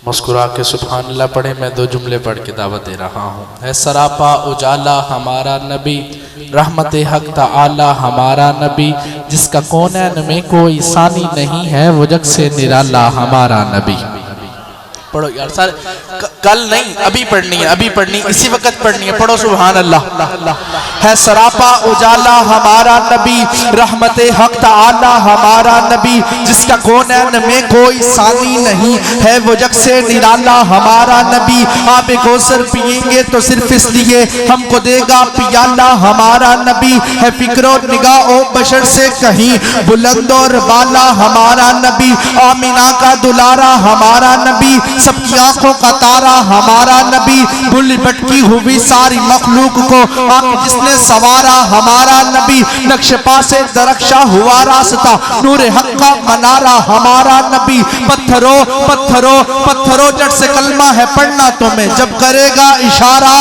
मुस्कुरा के सुभान अल्लाह पढ़े। मैं दो जुमले पढ़ के दावत दे रहा हूँ। है सरापा उजाला हमारा नबी, रहमत हक ताला हमारा नबी, जिसका कौनैन में कोई सानी नहीं है, वो जग से निराला हमारा नबी। पढ़ो यार सारे, कल नहीं अभी पढ़नी है, अभी पढ़नी, इसी वक्त पढ़नी है। पढ़ो सुभान अल्लाह। है सरापा उजाला हमारा नबी, रहमत हक ताला हमारा नबी, जिसका कौनैन में कोई सानी नहीं है, वो जग से निराला हमारा नबी। आप कौसर पिएंगे तो सिर्फ इसलिए हमको देगा पियाला हमारा नबी। है फिक्रो निगाह ओ बशर से कहीं बुलंद और बाला हमारा नबी। आमीना का दुलारा हमारा नबी, सबकी आंखों का तारा हमारा नबी। भूल भटकी हुई सारी मखलूक को आंख जिसने सवारा हमारा नबी। नक्शे पासे दरख्शा हुआ रास्ता, नूर हक का मनारा हमारा नबी। पत्थरों पत्थरों पत्थरों जट से कलमा है पढ़ना तुम्हें, जब करेगा इशारा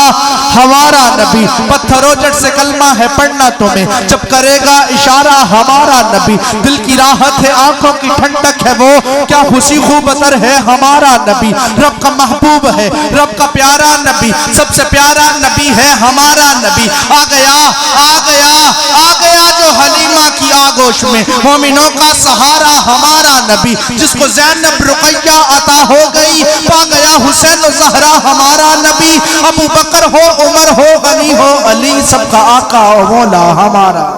हमारा नबी। पत्थरों जट से कलमा है पढ़ना तुम्हें, जब करेगा इशारा हमारा नबी। दिल की राहत है, आंखों की ठंडक है, वो क्या खुशी खूबतर है हमारा नबी। रब का महबूब है, रब का प्यारा नबी, सबसे प्यारा नबी है हमारा नबी। आ गया आ गया आ गया जो हलीमा की आगोश में, मोमिनों का सहारा हमारा नबी। जिसको ज़ैनब रुकैया अता हो गई, पा गया हुसैन ज़हरा हमारा नबी। अबू बकर हो, उमर हो, गनी हो, अली, सबका आका और मौला हमारा।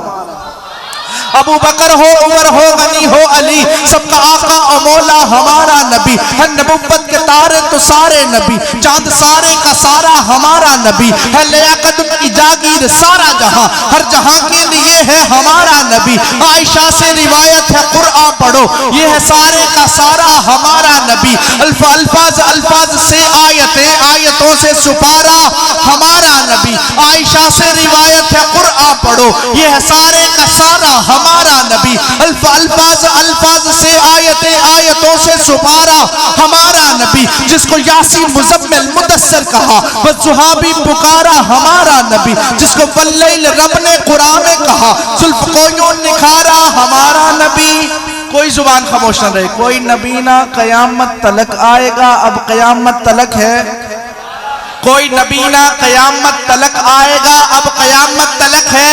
अबू बकर हो, उमर हो, गनी हो, अली, सबका आका और मौला हमारा नबी। है नबुव्वत के तारे तो सारे नबी, चांद सारे का सारा हमारा नबी। है लियाकत की जागीर सारा जहां, हर जहां के लिए है हमारा नबी। आयशा से रिवायत है कुरआन पढ़ो, ये है सारे का सारा हमारा नबी। अल्फाज अल्फाज से आयतें, आयतों से सुपारा हमारा नबी। आयशा से रिवायत है कुरआन पढ़ो, ये है सारे का सारा हमारा नबी। अल्फाज अल्फाज से आयतें, आयतों से सुपारा हमारा नबी। जिसको यासीन मुज़म्मिल मुदस्सिर कहा, वज़ुहा भी पुकारा हमारा नबी। जिसको वल्लैल रब ने कुरान में कहा, जुल्फ को यूं निखारा हमारा नबी। कोई जुबान खामोश न रहे, कोई नबी ना कयामत तलक आएगा। अब कयामत तलक है, कोई नबी ना कयामत तलक आएगा, अब कयामत तलक है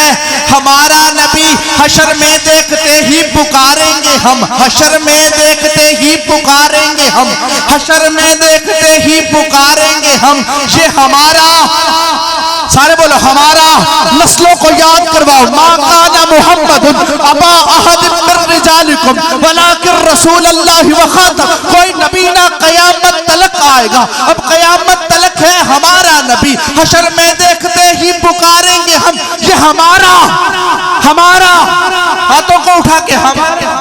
हमारा नबी। हशर में देखते ही पुकारेंगे हम, हशर में देखते ही पुकारेंगे हम, हशर में देखते ही पुकारेंगे हम। ये हमारा, सारे बोलो हमारा। नस्लों को याद करवाओ, माँ काना मुहम्मदुन अबा अहद मिन रिजालिकुम वलाकिन रसूल अल्लाह व खातम। कोई नबी ना कयामत तलक आएगा, अब कयामत तलक है हमारा नबी। हशर में देखते ही पुकारेंगे हम, ये हमारा हमारा। हाथों को उठा के हमारा।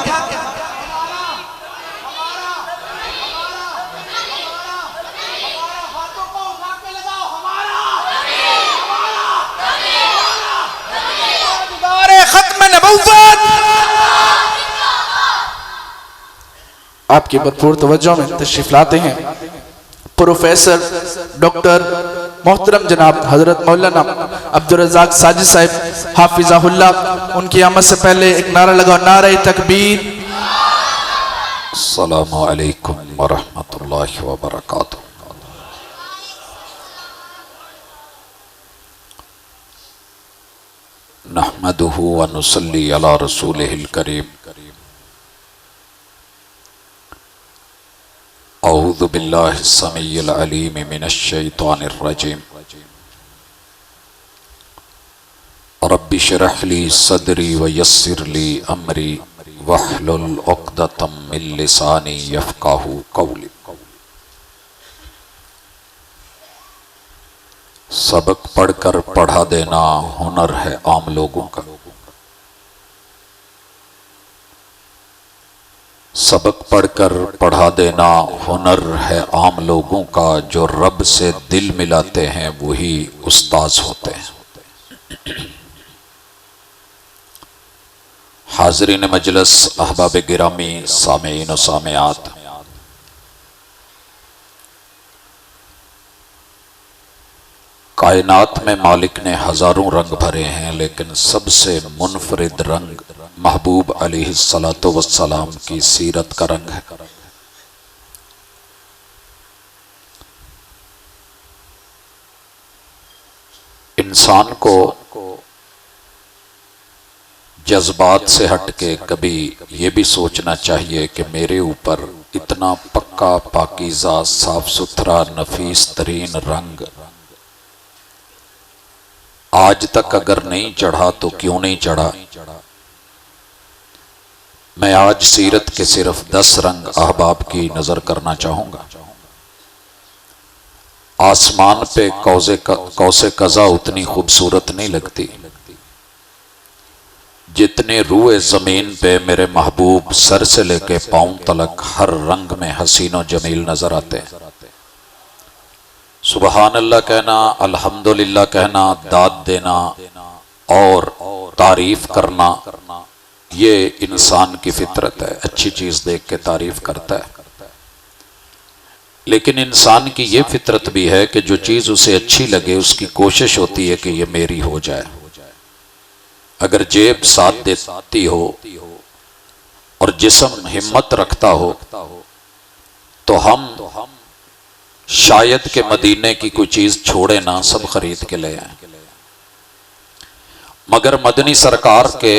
आपकी भरपूर तवज्जो में तशरीफ लाते हैं प्रोफेसर डॉक्टर मोहतरम जनाब हजरत मौलाना अब्दुल रज़ाक साजिद साहिब हाफिज़हुल्लाह। उनकी आमद से पहले एक नारा लगाओ, नारे तकबीर। अस्सलामु अलैकुम व रहमतुल्लाहि व बरकातुहू। नहमदुहु व नुसल्ली अला रसूलिहिल करीम। औज़ु बिल्लाहि समीइल अलीम मिनश शैतानिर रजीम। रब्बि इश्रह ली सदरी व यस्सिर ली अमरी वहलुल उक़दतम मिन लिसानी यफ़क़हू क़ौली। सबक पढ़कर पढ़ा देना हुनर है आम लोगों का। सबक पढ़कर पढ़ा देना हुनर है आम लोगों का। जो रब से दिल मिलाते हैं वही उस्ताद होते हैं। हाज़रीन मजलिस, अहबाब गिरामी, सामीन व सामियात, कायनात में मालिक ने हजारों रंग भरे हैं, लेकिन सबसे मुनफरिद रंग महबूब अलैहिस्सलातु वस्सलाम की सीरत का रंग है। इंसान को जज्बात से हटके कभी ये भी सोचना चाहिए कि मेरे ऊपर इतना पक्का, पाकीज़ा, साफ सुथरा, नफीस तरीन रंग आज तक अगर नहीं चढ़ा तो क्यों नहीं चढ़ा। मैं आज सीरत के सिर्फ 10 रंग अहबाब की नजर करना चाहूंगा। आसमान पे कौसे कज़ा उतनी खूबसूरत नहीं लगती जितने रूए जमीन पे मेरे महबूब सर से लेके पांव तलक हर रंग में हसीन और जमील नजर आते हैं। सुबहान अल्लाह कहना, अल्हम्दुलिल्लाह कहना, दाद देना और तारीफ करना, ये इंसान की फितरत है। अच्छी चीज देख के तारीफ करता है, लेकिन इंसान की ये फितरत भी है कि जो चीज उसे अच्छी लगे उसकी कोशिश होती है कि ये मेरी हो जाए। अगर जेब साथ देती हो और जिस्म हिम्मत रखता हो तो हम शायद के मदीने की कोई चीज छोड़े ना, सब खरीद के ले आए। मगर मदनी सरकार के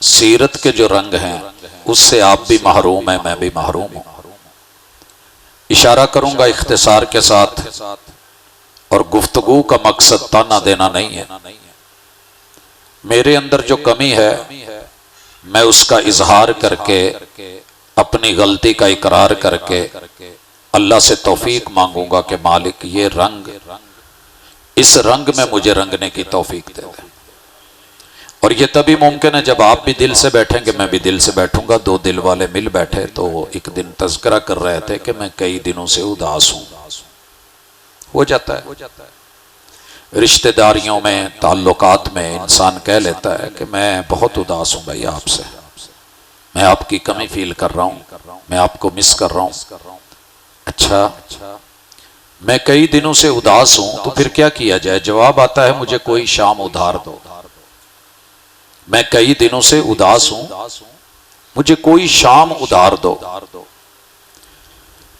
सीरत के जो रंग हैं उससे आप भी महरूम हैं, मैं भी महरूम हूं। इशारा करूंगा इख्तिसार के साथ, और गुफ्तगू का मकसद ताना देना नहीं है। मेरे अंदर जो कमी है मैं उसका इजहार करके, अपनी गलती का इकरार करके अल्लाह से तौफीक मांगूंगा कि मालिक ये रंग, इस रंग में मुझे रंगने की तौफीक दे दे। और ये तभी मुमकिन है जब आप भी दिल से बैठेंगे, मैं भी दिल से बैठूंगा। दो दिल वाले मिल बैठे तो एक दिन तज़किरा कर रहे थे कि मैं कई दिनों से उदास हूं। हो जाता है रिश्तेदारियों में, ताल्लुकात में इंसान कह लेता है कि मैं बहुत उदास हूं भाई आपसे, मैं आपकी कमी फील कर रहा हूं, मैं आपको मिस कर रहा हूं। अच्छा, मैं कई दिनों से उदास हूं तो फिर क्या किया जाए? जवाब आता है मुझे कोई शाम उधार दो। मैं कई दिनों से उदास हूं, मुझे कोई शाम उधार दो।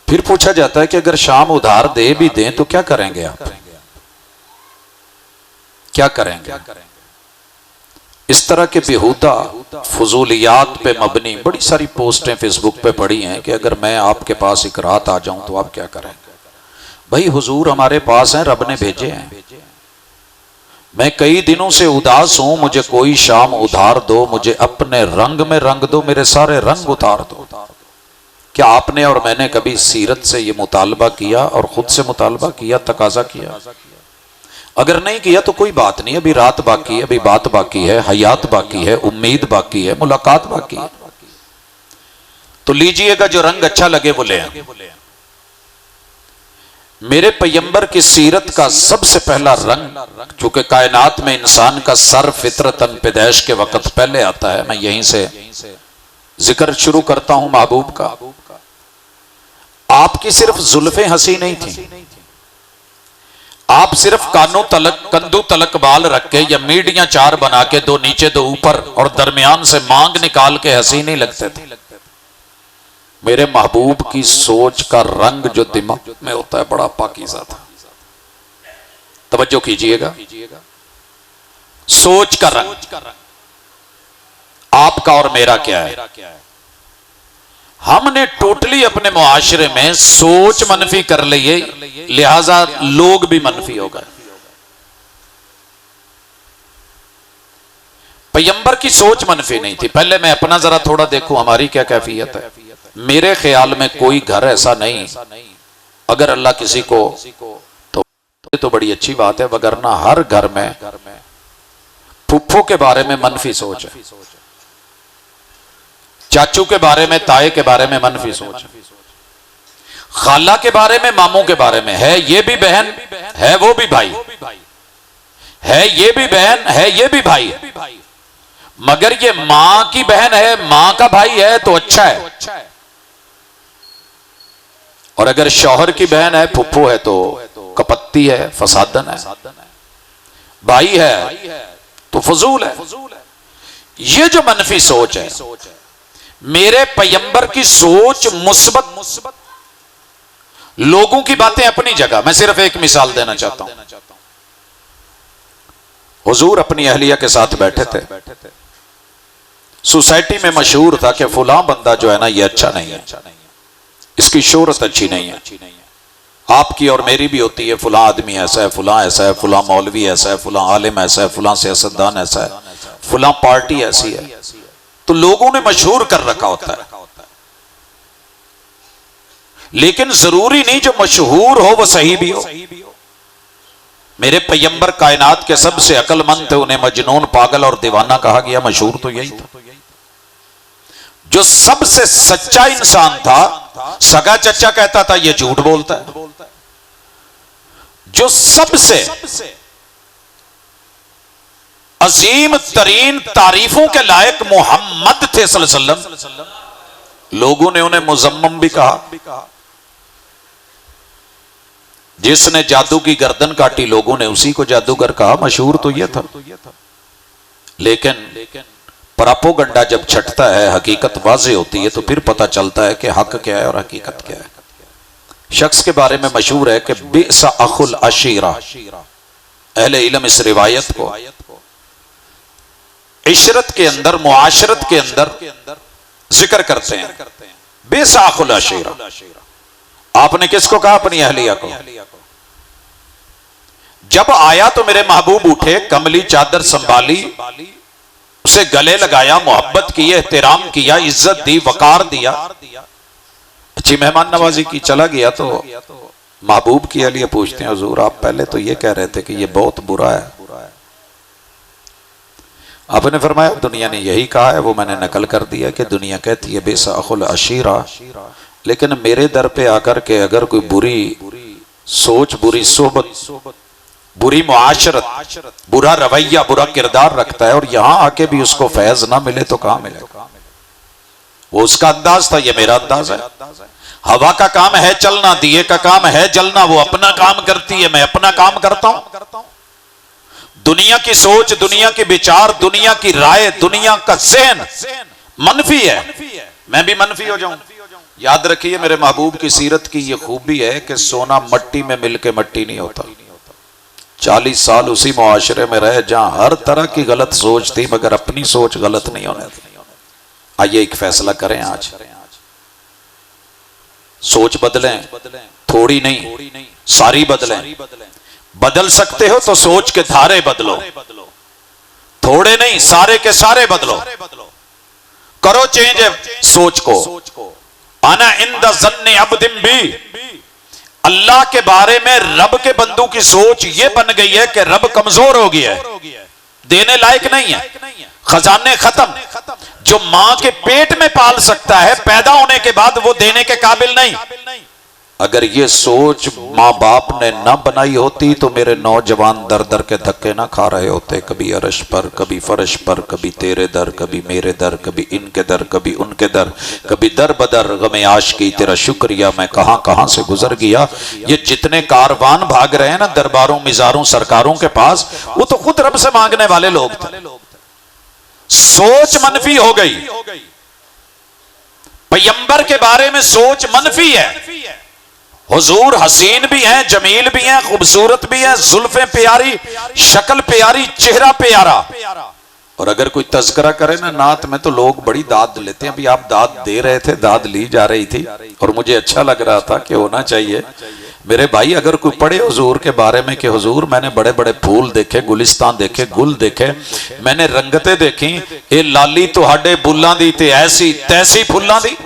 फिर पूछा जाता है कि अगर शाम उधार दे भी दें तो क्या करेंगे आप? क्या करेंगे? इस तरह के बेहुदा फजूलियात पे मबनी बड़ी सारी पोस्टें फेसबुक पे पड़ी हैं कि अगर मैं आपके पास एक रात आ जाऊं तो आप क्या करेंगे? भाई हुजूर हमारे पास हैं, रब ने भेजे हैं। मैं कई दिनों से उदास हूं, मुझे कोई शाम उधार दो, मुझे अपने रंग में रंग दो, मेरे सारे रंग उतार दो। क्या आपने और मैंने कभी सीरत से ये मुतालबा किया और खुद से मुतालबा किया, तकाजा किया? अगर नहीं किया तो कोई बात नहीं, अभी रात बाकी है, अभी बात बाकी है, हयात बाकी है, उम्मीद बाकी है, मुलाकात बाकी है। तो लीजिएगा, जो रंग अच्छा लगे वो ले आए। मेरे पैगंबर की सीरत का सबसे पहला रंग, चूंकि कायनात में इंसान का सर फितरतन पैदाइश के वक्त पहले आता है, मैं यहीं से जिक्र शुरू करता हूं महबूब का। आपकी सिर्फ जुल्फे हंसी नहीं थी, आप सिर्फ कानों तलक, कंधों तलक बाल रख के या मीडिया चार बना के, दो नीचे दो ऊपर और दरमियान से मांग निकाल के हंसी नहीं लगते थे। मेरे महबूब की सोच का रंग जो दिमाग में होता है बड़ा पाकीज़ा था। तवज्जो कीजिएगा, सोच का रंग आपका और मेरा क्या है? हमने टोटली अपने मुआशरे में सोच मनफी कर ली है, लिहाजा लोग भी मनफी हो गए। पैगंबर की सोच मनफी नहीं थी। पहले मैं अपना जरा थोड़ा देखूं हमारी क्या कैफियत है। मेरे ख्याल में कोई घर ऐसा नहीं, अगर अल्लाह किसी को तो बड़ी अच्छी बात है, वगरना हर घर में फुफ्फो के बारे में मनफी सोच है, चाचू के बारे में, ताए के बारे में मनफी सोच, खाला के बारे में, मामू के बारे में। है ये भी बहन, है वो भी भाई, है ये भी बहन, है ये भी भाई, मगर ये मां की बहन है, मां का भाई है तो अच्छा है। और अगर शौहर की बहन है, फुफ्फो है तो कपत्ती है, फसादन है। भाई है तो फजूल है। ये जो मनफी सोच है, मेरे पैगंबर की सोच मुस्बत। लोगों की बातें अपनी जगह, मैं सिर्फ एक मिसाल देना चाहता हूं। हुजूर अपनी अहलिया के साथ बैठे थे, सोसाइटी में मशहूर था कि फुला बंदा जो है ना ये अच्छा नहीं है, इसकी शोहरत अच्छी नहीं है। आपकी और मेरी भी होती है, फुला आदमी ऐसा है, फुला ऐसा है, फुला मौलवी ऐसा है, फुला आलिम ऐसा है, फुला सियासतदान ऐसा है, फुला पार्टी ऐसी है। तो लोगों ने मशहूर कर रखा होता है, लेकिन जरूरी नहीं जो मशहूर हो वो सही भी हो। मेरे पैगंबर कायनात के सबसे अक्लमंद थे, उन्हें मजनून, पागल और दीवाना कहा गया। मशहूर तो यही था। जो सबसे सच्चा इंसान था, सगा चचा कहता था ये झूठ बोलता है। जो सबसे अजीम तरीन तारीफों के लायक मोहम्मद थे सल्लल्लाहु अलैहि वसल्लम, लोगों ने उन्हें मुजम्मम भी कहा। जिसने जादू की गर्दन काटी, लोगों ने उसी को जादूगर कहा। मशहूर तो यह था, लेकिन प्रोपेगेंडा जब छटता है, हकीकत वाज़ेह होती है, तो फिर पता चलता है कि हक क्या है और हकीकत क्या है। शख्स के बारे में मशहूर है कि बिसा अखुल अशीरा। अहले इल्म इस रिवायत को इशरत के अंदर, मुआशरत के अंदर जिक्र करते हैं। बिसा अखुल अशीरा। आपने किसको कहा? अपनी अहलिया को। जब आया तो मेरे महबूब उठे, कमली चादर संभाली, उसे गले लगाया, मोहब्बत की, एहतराम किया, इज्जत दी, वकार दिया, अच्छी मेहमान नवाजी की। चला गया तो महबूब की अहलिया पूछते हैं, हुजूर आप पहले तो ये कह रहे थे कि ये बहुत बुरा है। आपने फरमाया दुनिया ने यही कहा है, वो मैंने नकल कर दिया कि दुनिया कहती है बेसा अखुल अशीरा, लेकिन मेरे दर पे आकर के अगर कोई बुरी सोच, बुरी सोबत, बुरी मुआशरत, बुरा रवैया, बुरा किरदार रखता है और यहां आके भी उसको फैज ना मिले तो कहां मिले? वो उसका अंदाज था, ये मेरा अंदाज है। हवा का काम है चलना, दिए का काम है जलना। वो अपना काम करती है, मैं अपना काम करता हूं। दुनिया की सोच, दुनिया के विचार, दुनिया की राय, दुनिया का ज़हन मनफी है, मैं भी मनफी हो जाऊं। याद रखिए मेरे महबूब की सीरत की ये खूबी है कि सोना मट्टी में मिलके मट्टी नहीं होता। 40 साल उसी मुआशरे में रहे जहां हर तरह की गलत सोच थी, मगर अपनी सोच गलत नहीं होने दी। आइए एक फैसला करें आज, सोच बदलें, थोड़ी नहीं सारी बदलें। बदल सकते हो तो सोच के धारे बदलो, थोड़े नहीं सारे के सारे बदलो। करो चेंज सोच को। आना इंदा ज़न्ने अब्दिन भी, अल्लाह के बारे में रब के बंदू की सोच ये बन गई है कि रब कमजोर हो गया है, देने लायक नहीं है, खजाने खत्म। जो मां के पेट में पाल सकता है, पैदा होने के बाद वो देने के काबिल नहीं। अगर ये सोच माँ बाप ने ना बनाई होती तो मेरे नौजवान दर दर के धक्के ना खा रहे होते, कभी अरश पर, कभी फर्श पर, कभी तेरे दर, कभी मेरे दर, कभी इनके दर, कभी उनके दर, कभी दर बदर गमे आशिकी तेरा शुक्रिया मैं कहां कहां से गुजर गया। ये जितने कारवान भाग रहे हैं ना दरबारों, मिजारों, सरकारों के पास, वो तो खुद रब से मांगने वाले लोग थे। सोच मनफी हो गई। पैगंबर के बारे में सोच मनफी है। हुजूर हसीन भी हैं, जमील भी हैं, खूबसूरत भी हैं, जुल्फें प्यारी, शक्ल प्यारी, चेहरा प्यारा। और अगर कोई तज़किरा करे ना नात में तो लोग बड़ी दाद लेते हैं। अभी आप दाद दे रहे थे, दाद ली जा रही थी और मुझे अच्छा लग रहा था कि होना चाहिए। मेरे भाई अगर कोई पढ़े हुजूर के बारे में कि हुजूर मैंने बड़े बड़े फूल देखे, गुलिस्तान देखे, गुल देखे, मैंने रंगतें देखी, ये लाली तुहाडे बुल्लां दी ते ऐसी तैसी फुल्लां दी,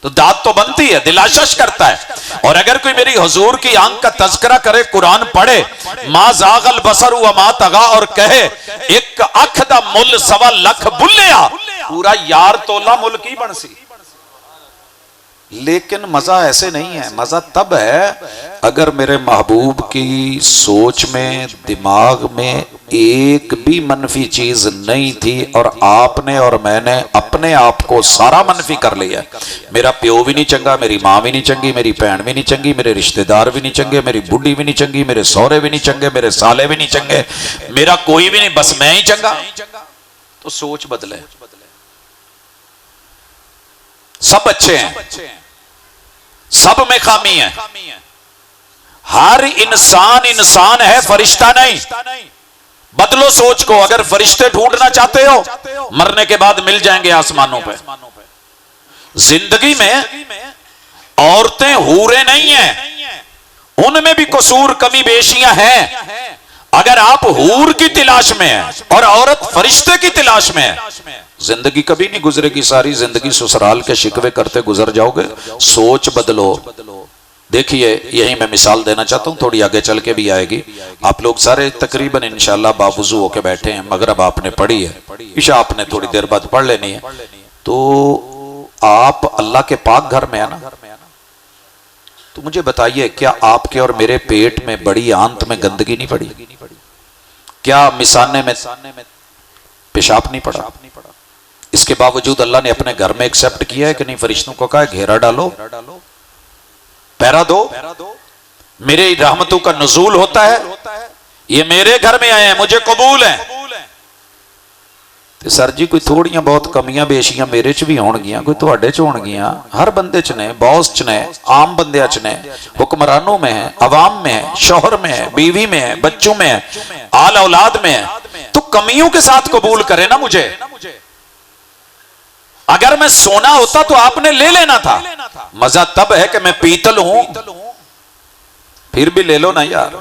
तो दाद तो बनती है, दिलाशश करता है। और अगर कोई मेरी हुजूर की आंख का तज़किरा करे, कुरान पढ़े, मा ज़ागल बसर व मा तगा, और कहे एक अख दा मुल सवा लख बुल्लिया, पूरा यार तोला मुल की बनसी। लेकिन मजा ऐसे नहीं है। मजा तब है अगर मेरे महबूब की सोच में, दिमाग में एक भी मनफी चीज नहीं थी और आपने और मैंने अपने आप को सारा मनफी कर लिया। मेरा प्यो भी नहीं चंगा, मेरी माँ भी नहीं चंगी, मेरी भैन भी नहीं चंगी, मेरे रिश्तेदार भी नहीं चंगे, मेरी बुढ़ी भी नहीं चंगी, मेरे सौरे भी नहीं चंगे, मेरे साले भी नहीं चंगे, मेरा कोई भी नहीं, बस मैं ही चंगा। तो सोच बदले। सब अच्छे हैं, सब में खामी है। हर इंसान इंसान है, फरिश्ता नहीं। बदलो सोच को। अगर फरिश्ते ढूंढना चाहते हो, मरने के बाद मिल जाएंगे आसमानों पे। जिंदगी में औरतें हूरे नहीं है, उनमें भी कसूर कमी बेशियां हैं। अगर आप हूर की तलाश में हैं और औरत फरिश्ते की तलाश में है, जिंदगी कभी नहीं गुजरेगी। सारी जिंदगी ससुराल के शिकवे करते गुजर जाओगे। सोच बदलो। देखिए, यही मैं मिसाल देना चाहता हूं, थोड़ी आगे चल के भी आएगी। आप लोग सारे तकरीबन इंशाल्लाह बावुज़ू होके बैठे हैं। मगरब आपने पढ़ी है, इशा आपने थोड़ी देर बाद पढ़ लेनी है। तो आप अल्लाह के पाक घर में है ना, तो मुझे बताइए, क्या आपके और मेरे पेट में बड़ी आंत में गंदगी नहीं पड़ी? क्या मिसाने में पेशाब नहीं पड़ा? इसके बावजूद अल्लाह ने अपने घर में एक्सेप्ट किया है कि नहीं? फरिश्तों को कहा घेरा डालो, पहरा दो, मेरे रहमतों का नुज़ूल होता है, ये मेरे घर में आए हैं, मुझे कबूल है। तो सर जी, कोई थोड़ियां बहुत कमियां बेशियां मेरे च भी होणगियां, कोई तुहाडे च होणगियां, हर बंदे च ने, बॉस च ने, आम बंदियां च ने, हुक्मरानों में है, अवाम में है, शौहर में है, बीवी में है, बच्चों में है, आल औलाद में है। तो कमियों के साथ कबूल करे ना मुझे। अगर मैं सोना होता तो आपने ले लेना था। मजा तब है कि मैं पीतल हूं, फिर भी ले लो ना यार।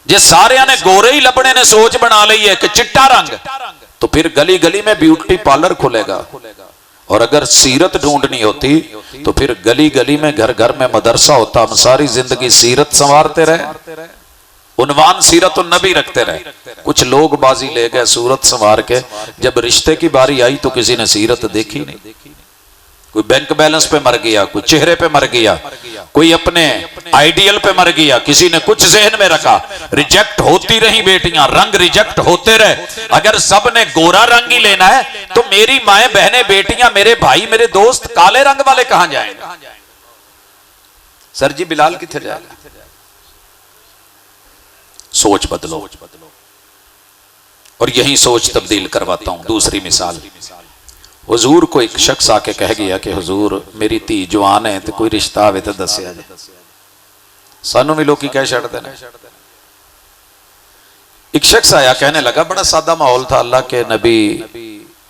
जे सारे ने गोरे ही लबड़े ने सोच बना ली है कि चिट्टा रंग, तो फिर गली गली में ब्यूटी पार्लर खुलेगा। और अगर सीरत ढूंढनी होती तो फिर गली गली में, घर घर में मदरसा होता। हम सारी जिंदगी सीरत संवारते रहे, उन्वान सीरत नबी रखते रहे। कुछ लोग बाजी ले गए सूरत संवार के, जब रिश्ते की बारी आई तो किसी ने सीरत देखी नहीं। कोई बैंक बैलेंस पे मर गया, कोई चेहरे पे मर गया, कोई अपने आइडियल पे मर गया, किसी ने कुछ जहन में रखा। रिजेक्ट होती रही बेटियां, रंग रिजेक्ट होते रहे। अगर सब ने गोरा रंग ही लेना है तो मेरी माएं बहनें बेटियां, मेरे भाई, मेरे दोस्त काले रंग वाले कहां जाएंगे? सर जी, बिलाल किथे जाएगा? सोच बदलो। और यही सोच तब्दील करवाता हूं। दूसरी मिसाल, हुजूर को एक शख्स आके कह गया कि हुजूर, मेरी धी जवान है, तो कोई रिश्ता आवे तो दसिया जी। सानू भी लोग कह छड़ते हैं। एक शख्स आया, कहने लगा, बड़ा सादा माहौल था, अल्लाह के नबी,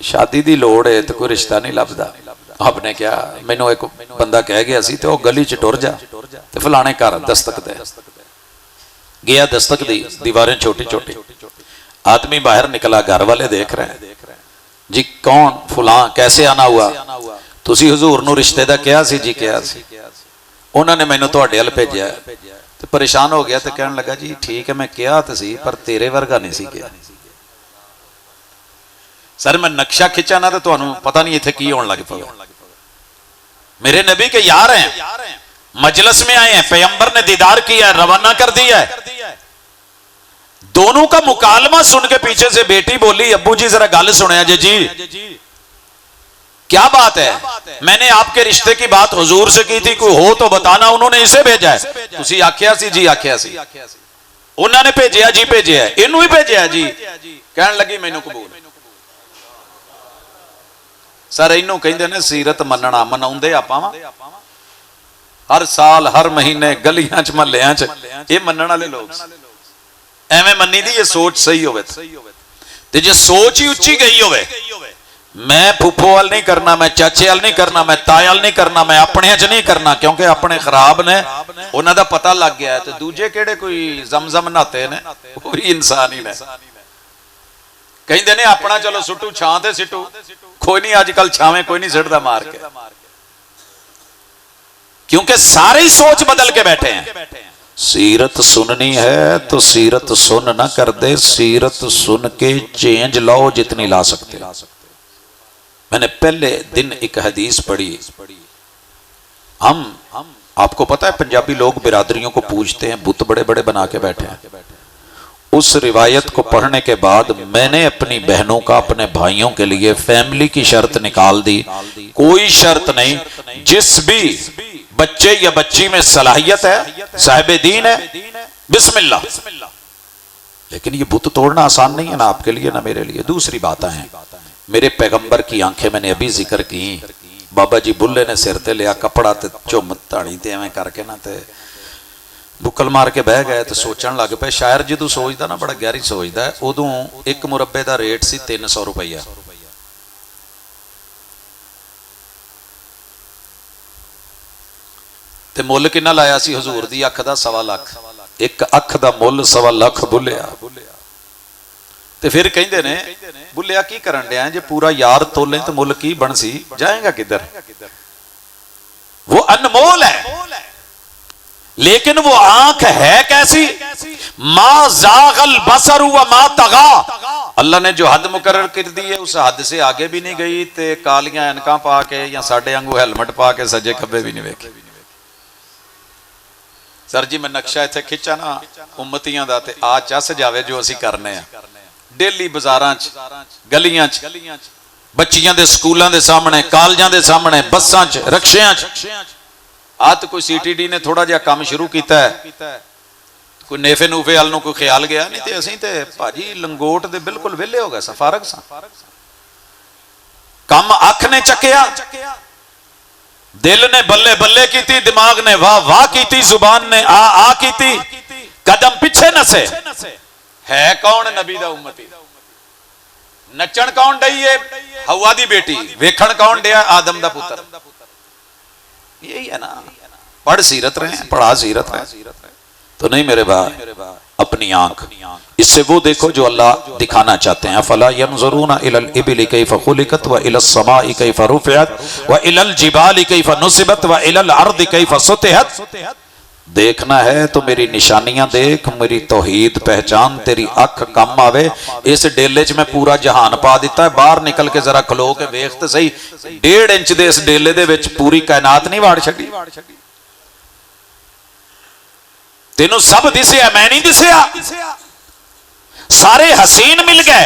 शादी दी लोड़ है तो कोई रिश्ता नहीं लभदा। आपने क्या, मैनू एक बंदा कह गया सी, तो गली च टुर जा ते फलाने घर दस्तक दे। गया, दस्तक दी, दीवारें छोटी छोटी। आदमी बाहर निकला, घर वाले देख रहे हैं जी, कौन? फुलां, कैसे आना हुआ? तुसी हुजूर नू रिश्ते दा कहा सी जी? कहा सी। उन्होंने मैनू तुहाडे अल भेजिया। तो परेशान हो गया, तो कहने लगा, जी ठीक है, मैं कहा तो सी, पर तेरे वर्गा नहीं सी कहा। सर, मैं नक्शा खिंचा ना तो तुहानू पता नहीं इत्थे की होने लग पवे। मेरे नबी के यार हैं, मजलिस में आए हैं, पैगंबर ने दीदार किया, रवाना कर दिया है। दोनों का मुकालमा सुन के पीछे से बेटी बोली, अब्बू जी जरा गल सुनिया जी। क्या बात है? मैंने आपके रिश्ते की बात हुजूर से की थी, कोई हो तो बताना, उन्होंने इसे भेजा है। तुसी आख्या सी जी? आख्या सी। उन्होंने भेजा जी? भेजा है। इनू ही भेजा जी? कहने लगी, मैनू कबूल। सर, इनू कहंदे ने सीरत मनना। मनाउंदे आपां हर साल, हर महीने, गलियां च, महल्लियां च, ये मनण वाले लोग। एवें मन्नी दी, ये सोच सही होवे ते जे सोच ही उच्ची गई होवे, मैं फूफो वाल नहीं करना, मैं चाचे वाल नहीं करना, मैं ताए वाल नहीं करना, मैं अपने च नहीं करना, क्योंकि अपने खराब ने, उन्हां दा पता लग गया है। तो दूजे केड़े कोई जमजम नहाते ने, वो भी इंसान ही ने। कहंदे ने अपना चलो सुटू, छां ते सिटू, कोई नहीं अजकल छावें कोई नहीं सिटदा मार के, क्योंकि सारे ही सोच बदल के बैठे हैं। सीरत सुननी है तो सीरत सुन ना कर दे, सीरत सुन के चेंज लाओ जितनी ला सकते। मैंने पहले दिन एक हदीस पढ़ी। हम आपको पता है, पंजाबी लोग बिरादरियों को पूजते हैं, बुत बड़े बड़े बना के बैठे हैं। उस रिवायत को पढ़ने के बाद मैंने अपनी बहनों का, अपने भाइयों के लिए फैमिली की शर्त निकाल दी। कोई शर्त नहीं, जिस भी बच्चे या बच्ची में सलाहियत है, साहिब दीन है, बिस्मिल्लाह। लेकिन ये बुत तोड़ना आसान नहीं है ना आपके लिए ना मेरे लिए। दूसरी बातें हैं, मेरे पैगंबर की आंखें मैंने अभी जिक्र की। बाबा जी बुल्ले ने सिर ते लिया कपड़ा ते झुम धाड़ी ते एवें करके ना ते बुक्कल मार के बह गए तो सोचन लग पे। शायर जो सोचता ना बड़ा गहरी सोचता है, उदों एक मुरब्बे का रेट सी 300 रुपया। ते मुल किन्ना लाया सी हजूर दी अख दा 1.25 लाख। एक अख दा मुल 1.25 लाख बुलिया। ते फिर कहंदे ने बुलिया की करन दिया, जे पूरा यार तोले तो मुल की बन सी, जाएगा किधर। वो अनमोल है, लेकिन वो आंख है कैसी, मा जागल बसर व मा तगा। अल्लाह ने जो हद मुकर्रर कर दी है उस हद से आगे भी नहीं गई, ते कालियां ऐनकां पा के या साडे वांगू हेलमेट पा के सजे खब्बे भी नहीं वेखे। सर जी मैं नक्शा इत्थे खिंचा ना उम्मतियां दा, ते आ चस जावे जो असी करने आ। डेली बाजारां च, गलियां च, बच्चियां दे स्कूलां दे सामने, कॉलेजां दे सामने, बसां च, रक्शियां च। आ तो कोई सीटीडी ने थोड़ा जिहा काम शुरू किया है, कोई नेफे नूफे वाल नूं कोई ख्याल गया नहीं, ते असीं ते भाजी लंगोट दे बिल्कुल वेले हो गए सा, फारग सा। कम अख ने चकिया, दिल ने बल्ले बल्ले की, दिमाग ने वाह वाह की, जुबान ने आ आ की, कदम पिछे नसे। है कौन नबी दा उम्मती, नचण कौन डई है हवा दी बेटी, वेखण कौन डिया आदम दा पुत्र। यही है ना, पढ़ सीरत रहे, पढ़ा सीरत रहे तो नहीं मेरे भाई। अपनी आंख, इससे वो देखो जो अल्लाह दिखाना चाहते हैं। फला यंजुरूना इलल इबिली कैफ खुलिकत व इलस समाई कैफ रुफियत व इलल जिबाली कैफ नुसिबत व इलल अर्द कैफ सुतिहत। देखना है तो मेरी निशानियां देख, मेरी तौहीद पहचान, तेरी अख कम आवे। इस डेले च मैं पूरा जहान पा दिता है, बाहर निकल के जरा खलो के वेख तो सही। 1.5 इंच दे इस डेले दे विच पूरी कायनात नहीं वाड़ छड़ी। तेनों सब दिसिया, मैं नहीं दिसिया। सारे हसीन मिल गए,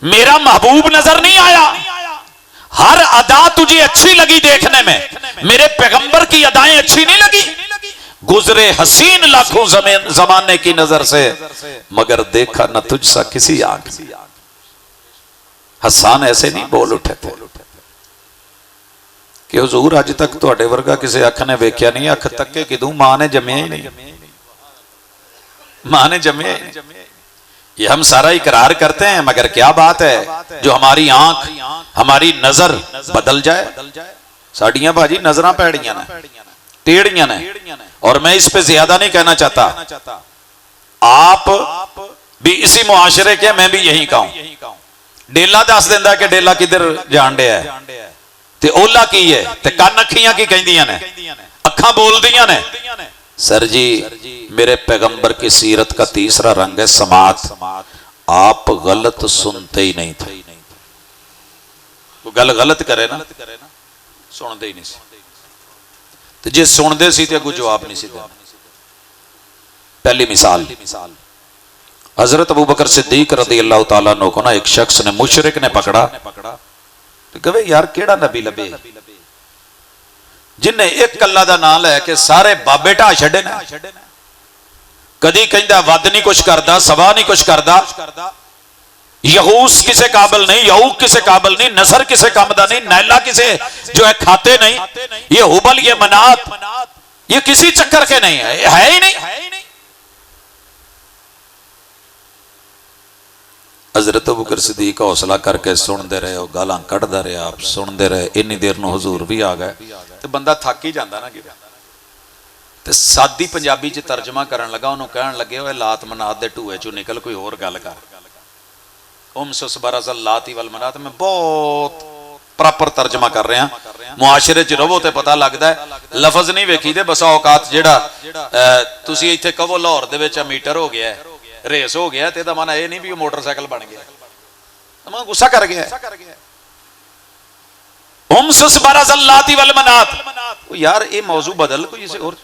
मेरा महबूब नजर नहीं आया। हर अदा तुझे अच्छी लगी देखने में, मेरे पैगंबर की अदाएं अच्छी नहीं लगी। गुजरे हसीन लाखों जमाने की नजर से, मगर देखा न तुझसा किसी आंख। हसान ऐसे नहीं बोल उठे थे कि हुजूर अज तक तुहाडे वर्गा किसी अख ने वेख्या नहीं। अख तके किदू, मां ने जम्मिया ही नहीं, मां ने जम्मिया ही नहीं। ये हम सारा इकरार करते हैं, मगर क्या बात है जो हमारी आंख, हमारी नजर बदल जाए। साड़ियां भाजी नजरां पैड़ियां ने, टेढ़ियां ने। और मैं इस पे ज्यादा नहीं कहना चाहता, आप भी इसी मुआशरे के, मैं भी यही कहूं। डेला दस दिंदा कि डेला किधर जान दिया है, ते ओला की है, ते कन अखियां की कहंदियां ने, अखां बोलदियां ने। सर जी मेरे पैगंबर की सीरत का तीसरा रंग है समात। आप गलत सुनते ही नहीं थे। वो गल गलत करे ना, सुनते ही नहीं सी, तो जे सुनते सी तो कोई जवाब नहीं सी देना। पहली मिसाल, हजरत अबू बकर सिद्दीक रज़ी अल्लाह तआला अन्हु को ना एक शख्स ने, मुशरिक ने पकड़ा, तो कहे यार केड़ा नबी लबे जिन्हें एक कल्ला दा नाम लैके सारे बाबे ढा छड़े ने। कदी कहंदा वध नहीं कुछ करदा, सवा नहीं कुछ करदा, यहूस किसे काबिल नहीं, यहूक किसे काबिल नहीं, नसर किसे काम दा नहीं, नैला किसे जो है खाते नहीं, ये हुबल ये मनात ये किसी चक्कर के नहीं है ही नहीं। हजरत अबू बकर सिद्दीक हौसला करके सुनते रहे, गालां कढ़दा रहे, आप सुनते रहे। इन्नी देर नूं हुजूर भी आ गए, तो बंदा थक ही जाता ना। ते सादी पंजाबी च तर्जमा करन लगा, उन्होंने कहन लगे ओए लात मनात दे ढूए चों निकल कोई होर गल कर। उमसुस बरज़ल लाती वल मनात। मैं बहुत प्रॉपर तर्जमा कर रहा, मुआशरे च रवो तो पता लगता है। लफज नहीं वेखी दे, बस औकात जेड़ा तुसीं इत्थे कहो लाहौर दे विच मीटर हो गया है, रेस हो गया, तो माना यह नहीं भी मोटरसाइकिल बन गया, तो मैं गुस्सा कर गया। उमसुस बरज़ल लाती वल मनात। यार ये मौजू बदल कोई इसे और।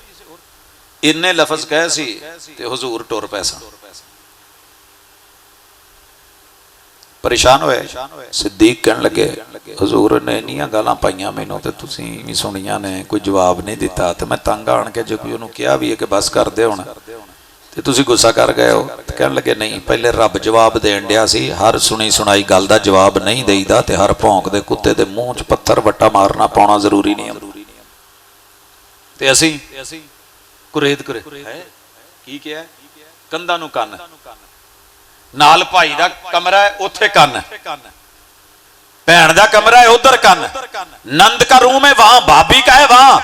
इन्ने लफज कहे सी ते हुजूर टुर पैसा। परेशान होए, सिद्दीक कहन लगे हुजूर ने इन्नियां गालां पाईयां मैनूं ते तुसीं भी सुनियां ने, कोई जवाब नहीं दिता, तो मैं तंग आण के जो कोई उन्होंने कहा भी है कि बस कर दे हुण, ते तुसीं गुस्सा कर गए हो। तो कहन लगे नहीं, पहले रब जवाब देन दिया सी, हर सुनी सुनाई गल दा जवाब नहीं देईदा, ते हर भौंकदे कुत्ते दे मूंह च पत्थर वट्टा मारना पाउणा जरूरी नहीं है। ते असीं कुरेद कुरे की क्या कंधा नूं कन्न नाल भाई दा कमरा है उत्थे कन्न भैन दा कमरा है उधर कन्न नंद का रूम है वहां भाभी का है वहां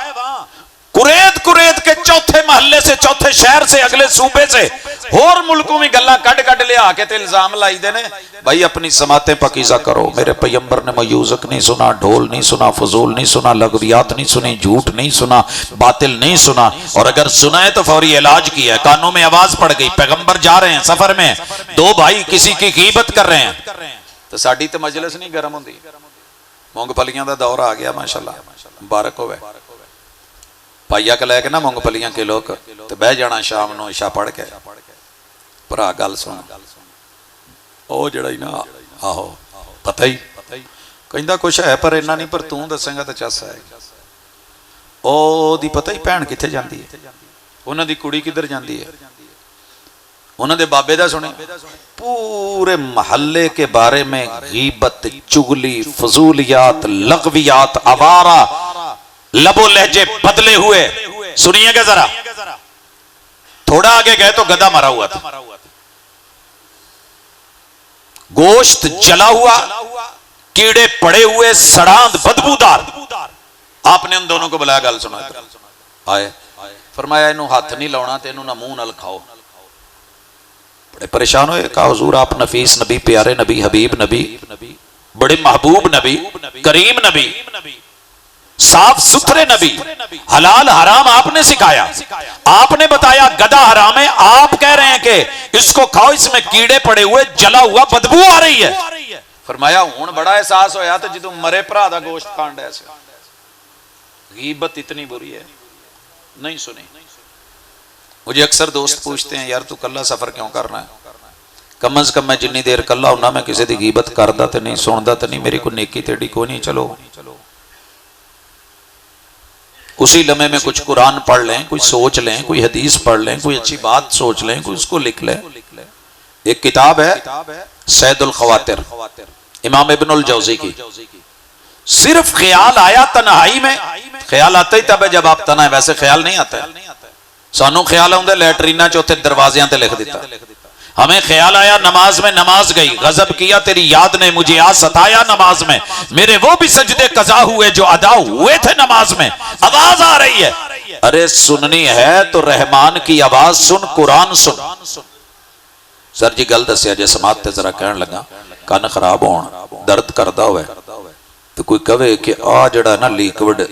कुरेद कुरेद के चौथे महल्ले से चौथे शहर से अगले सूबे से होर मुल्कों में गल्ला कट कट लिया के ते इल्जाम लाई देने भाई अपनी समातें पकीजा करो मेरे पैगंबर ने मयूजक नहीं सुना ढोल नहीं सुना फजूल नहीं सुना लगवियात नहीं सुनी झूठ नहीं सुना बातिल नहीं सुना और अगर सुना है तो फौरी इलाज किया है कानों में आवाज पड़ गई पैगंबर जा रहे हैं सफर में दो भाई किसी की गीबत कर रहे हैं तो साडी तो मजलिस नहीं गर्म होंदी मूंगफलियां दा दौर आ गया माशाल्लाह मुबारक होवे पाइया के लैके ना मूंगफलियां किलो तो बह जाना शाम नूं इशा पढ़ के भरा गल सुन ओ जड़ा ही ना आहो पता ही कहंदा कुछ है पर इन्ना नहीं पर तू दसेगा तो चस है ओ दी पता ही भैन कित्थे जांदी है उन्हां दी कुड़ी किधर जांदी है उन्हां दे बाबे दा सुने पूरे महल्ले के बारे में गीबत चुगली फजूलियात लगवियात आवारा लबो लहजे बदले हुए सुनिएगा जरा थोड़ा आगे गए तो गधा मरा हुआ था गोश्त जला हुआ कीड़े पड़े हुए सड़ांध बदबूदार आपने उन दोनों को बुलाया गल सुना आए फरमाया इनू हाथ नहीं लाना ते इनू ना मुंह नाल खाओ बड़े परेशान हुए कहा हुजूर आप नफीस नबी प्यारे नबी हबीब नबी बड़े महबूब नबी करीम नबी साफ सुथरे नबी हलाल हराम आपने सिखाया आपने बताया गधा हराम है आप कह रहे हैं कि इसको खाओ इसमें कीड़े पड़े हुए जला हुआ बदबू आ रही है फरमाया हुण बड़ा एहसास होया तो जदों मरे भरा दा गोश्त खाण डया सी गीबत इतनी बुरी है नहीं सुनी मुझे अक्सर दोस्त पूछते हैं यार तू कल्ला सफर क्यों करना है कम अज कम मैं जिन्नी देर कल्ला हुंदा मैं किसी दी गीबत करदा ते नहीं सुनदा ते नहीं मेरी कोई नेकी तेड़ी कोई नहीं चलो उसी लम्हे में कुछ कुरान पढ़ लें कोई सोच लें कोई हदीस पढ़ लें कोई अच्छी बात सोच लें कोई उसको लिख लें एक किताब है सैदुल खवातिर इमाम इब्नुल जौजी की सिर्फ ख्याल आया तन्हाई में ख्याल आता ही तब है जब आप तना है वैसे ख्याल नहीं आता है सानू ख्याल आउंदा लैटरीना चौथे दरवाजियां ते लिख दिता हमें ख्याल आया नमाज में नमाज गई गजब किया तेरी याद ने मुझे आज सताया नमाज में मेरे वो भी सजदे कजा हुए जो अदा हुए थे नमाज में आवाज आ रही है अरे सुननी है तो रहमान की आवाज सुन कुरान सुन सर जी गल दसिया जे समात ते जरा कहन लगा कान खराब होण दर्द करदा होवे तो कोई कहे कि आ जड़ा ना लिक्विड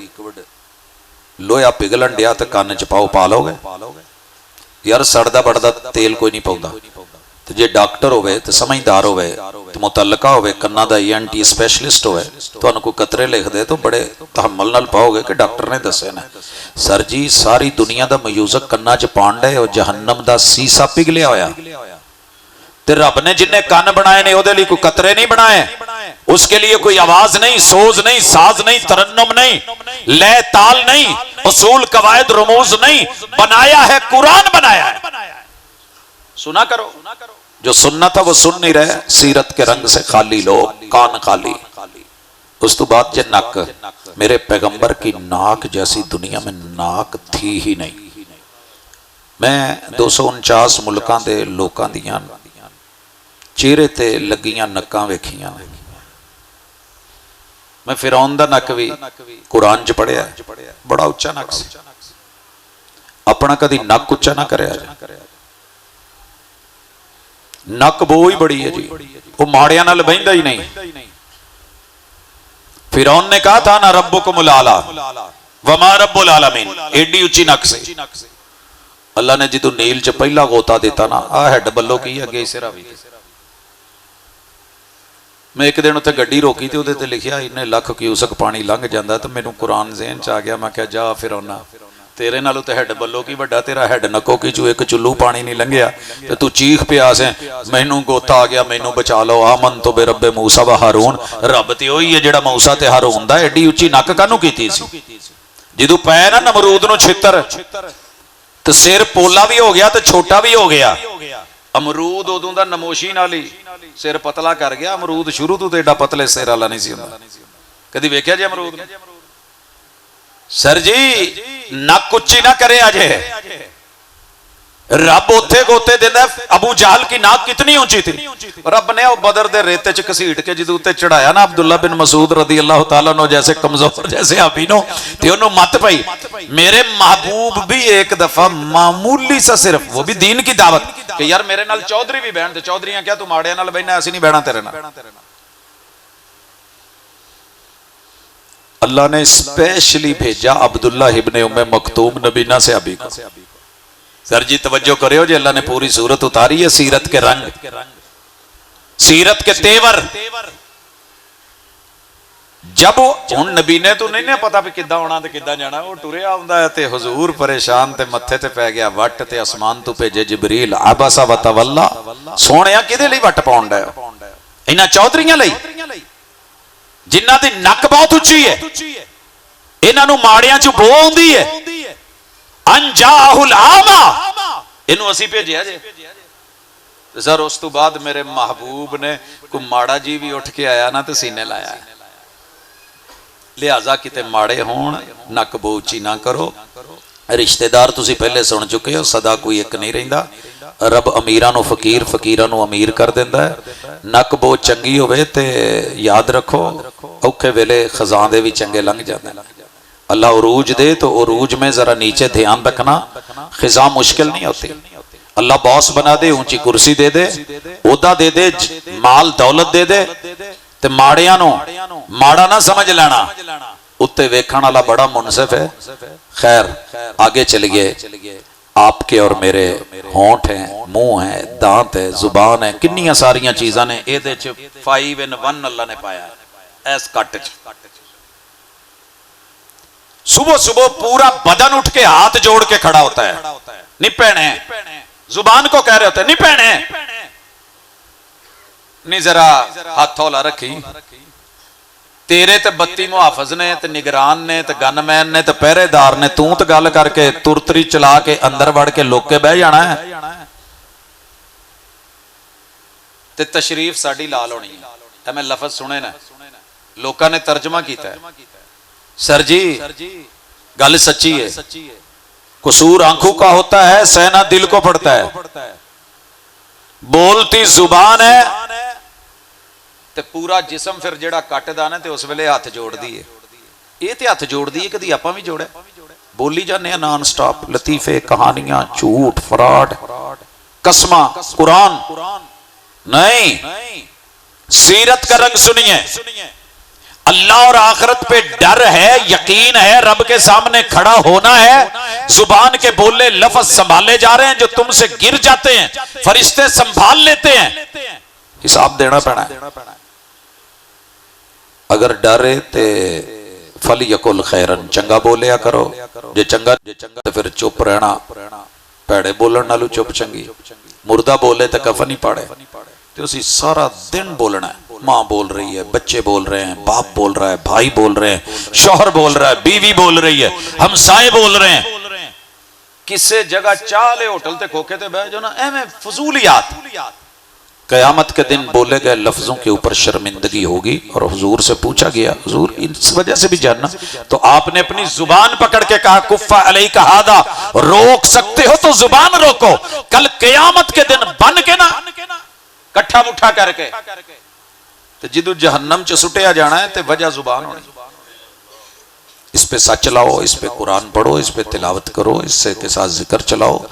लोया पिघलन दिया तो कान च पाओ पा लोगे यार सड़दा बड़दा तेल कोई नहीं पाउंदा तो जे डॉक्टर होवे तो समझदार होवे तो मुतल्लका होवे कन्ना दा ENT स्पेशलिस्ट होवे तुहानू कोई कतरे लिख दे तो बड़े तहम्मुल नाल पाओगे कि डॉक्टर ने दसे ने सर जी सारी दुनिया दा मयूजक कन्ना च पाण डे और जहन्नम दा सीसा पिघलिया होया ते रब ने जिन्ने कान बनाए ने ओदे लिए कोई कतरे नहीं बनाए उसके लिए कोई आवाज नहीं सोज नहीं साज नहीं तरन्नुम नहीं लय ताल नहीं उसूल कवायद रमूज नहीं बनाया है कुरान बनाया है सुना करो जो सुनना था वो सुन नहीं रहे सीरत के रंग से खाली लोग कान खाली उस तो बाद जे नक मेरे पैगंबर की नाक जैसी दुनिया में नाक थी ही नहीं मैं 249 मुल्कां दे लोकां दियां चेहरे ते लगियां नक्कां वेखियां मैं फिरौन दा नक भी कुरान च पढ़िया बड़ा उच्चा नक सी अपना कदी नक उच्चा ना करया नक बो ही बड़ी है जी वो माड़िया नाल बहिंदा ही नहीं फिरौन ने कहा था ना रब्बुकुमुल आला वमा रब्बुल आलमीन एडी उच्ची नक से अल्लाह ने जिदू नील च पहला गोता दिता ना आ हैड बल्लो की अगे सिरा भी मैं एक दिन उत्थे गड्डी रोकी तो उहदे ते लिखिया इन्ने लख क्यूसक पानी लंघ जांदा तो मैनू कुरान ज़हन च आ गया मैं क्या जा फिरौना तेरे नालों तो हैड बल्लो की वड्डा तेरा हैड नको की चू एक चुल्लू पानी नहीं लंघिया ते तू चीख पिया से मैनू गोता आ गया मैनू बचा लो आमन तो बेरब्बे मूसा व हारून रब ते ओही है जिहड़ा मूसा ते हारून दा एडी उच्ची नक कानू कीती सी जदों पै ना नमरूद नू छितर ते सिर पोला भी हो गया तो छोटा भी हो गया अमरूद उदों दा नमोशी नाल ही सिर पतला कर गया अमरूद शुरू तो एडा पतले सिर वाला नहीं सी हुंदा कदी वेख्या जी अमरूद सर जी नक उच्ची ना करे अजे, रब उथे गोते देता। अबू जहल की नाक कितनी ऊंची थी, रब ने बदर दे रेते च घसीट के जो उत्ते चढ़ाया ना अब्दुल्ला बिन मसूद रदी अल्लाह तआला नो जैसे कमजोर जैसे आबीनो ते ओनू मत पई। मेरे महबूब भी एक दफा मामूली सा सिर्फ वो भी दीन की दावत कि यार मेरे नाल चौधरी भी बहन, चौधरियां क्या तू माड़िया नाल बहना, ऐसी नहीं बहना तेरे नाल। अल्लाह ने स्पेशली भेजा अब्दुल्ला इब्ने उम्मे मखतूम नबीना से अभी को। सर जी तवज्जो करियो जी, अल्लाह ने पूरी सूरत उतारी है, सीरत के रंग, सीरत के तेवर। जब हुण नबी ने तो नहीं पता भी किद्दां आउणा ते किद्दां जाना, वो टुरिया आउंदा है ते हुजूर परेशान ते मत्थे ते पै गया वट ते आसमान तो भेजे जिबरील अबसा व तवल्ला। सोहणिया किदे लई वट पाउण दा? इन्हां चौधरियां लई जिन्हां दी नक बहुत उच्ची है, इन्हां नूं माड़ियां च बो आउंदी है। अनजाहुल आमा इनू असी भेजिया जे। सर उस तो बाद मेरे महबूब ने कोई माड़ा जी भी उठ के आया ना तो सीने लाया, लिहाजा किते माड़े होण नक बो उच्ची ना करो। रिश्तेदार तुसी पहले सुन चुके हो, सदा कोई एक नहीं रहिंदा। रब अमीरां नूं फकीर, फकीरां नूं अमीर कर दिंदा है। नक बो चंगी होवे ते याद रखो औखे वेले खजाने भी चंगे लंघ जांदे ने। अल्लाह उरूज दे तो उरूज में जरा नीचे ध्यान रखना, खिजा मुश्किल नहीं होती। अल्लाह बॉस बना दे, ऊंची कुर्सी दे दे, ओहदा दे दे, माल दौलत दे दे, ते माड़ियां नूं माड़ा ना समझ लेना। उत्ते वेखण वाला बड़ा मुनसिफ है। खैर आगे चलिए। आपके और मेरे होंठ हैं, मुंह है, दांत है, जुबान है, किन्नियां सारियां चीजां ने इहदे च 5 in 1 अल्लाह ने पाया है। इस कट च सुबह सुबह पूरा बदन उठ के हाथ जोड़ के खड़ा होता है, नहीं पहने। जुबान को कह रहे होते हैं नहीं पहने, नहीं जरा हाथ हौला रखी। तेरे ते 32 मुहाफिज ने ते निगरान ने ते गनमैन ने ते पहरेदार ने, तू तो गल करके तुरतरी चला के अंदर वड़ के लुक के बह जाना है ते तशरीफ साडी लाल होनी है। मैं लफज सुने ना, लोगों ने तर्जमा किया है। सर जी गल सच्ची है, कसूर आंखों का होता है, सहना दिल को पड़ता है। बोलती जुबान है ते पूरा जिस्म फिर जेड़ा कटदा ना ते उस वेले हाथ जोड़ दी है। ये ते हाथ जोड़ दी है, कदी आपां भी जोड़े। बोली जाने नॉन स्टॉप लतीफे, कहानियां, झूठ, फ्रॉड, कसमा, कुरान नहीं। सीरत का रंग सुनिए। अल्लाह और आखिरत पे डर है, यकीन है, रब के सामने खड़ा होना है। जुबान के बोले लफ्ज संभाले जा रहे हैं जो तुमसे गिर जाते हैं, फरिश्ते संभाल लेते हैं। हिसाब देना पैना है। अगर डर है ते फल यकुल खैरन, चंगा बोलिया करो। जे चंगा तो फिर चुप रहना, पैड़े बोलन नालू चुप चंगी। मुर्दा बोले तो कफन ही पाड़े, तो उसी सारा दिन बोलना है। माँ बोल रही है, बच्चे बोल रहे हैं, बाप बोल रहा है, भाई बोल रहे हैं, शौहर बोल रहा है, बीवी बोल रही है, हमसाए बोल रहे हैं। किसी जगह चाले होटल ते खोखे ते बैठ जाओ ना, एवें फजूलियात। कयामत के दिन बोले गए लफ्जों के ऊपर शर्मिंदगी होगी। और हुजूर से पूछा गया, हुजूर इस वजह से भी जानना, तो आपने अपनी जुबान पकड़ के कहा कुफ्फा अलैका हादा, रोक सकते हो तो जुबान रोको। कल कयामत के दिन बन के ना कट्ठा मुठा करके तो जिदू जहन्नम च सुटिया जाना है तो वजह जुबान होनी। इस पे सच चलाओ, इस पे कुरान पढ़ो, इस पे तिलावत करो, इससे के साथ जिक्र चलाओ।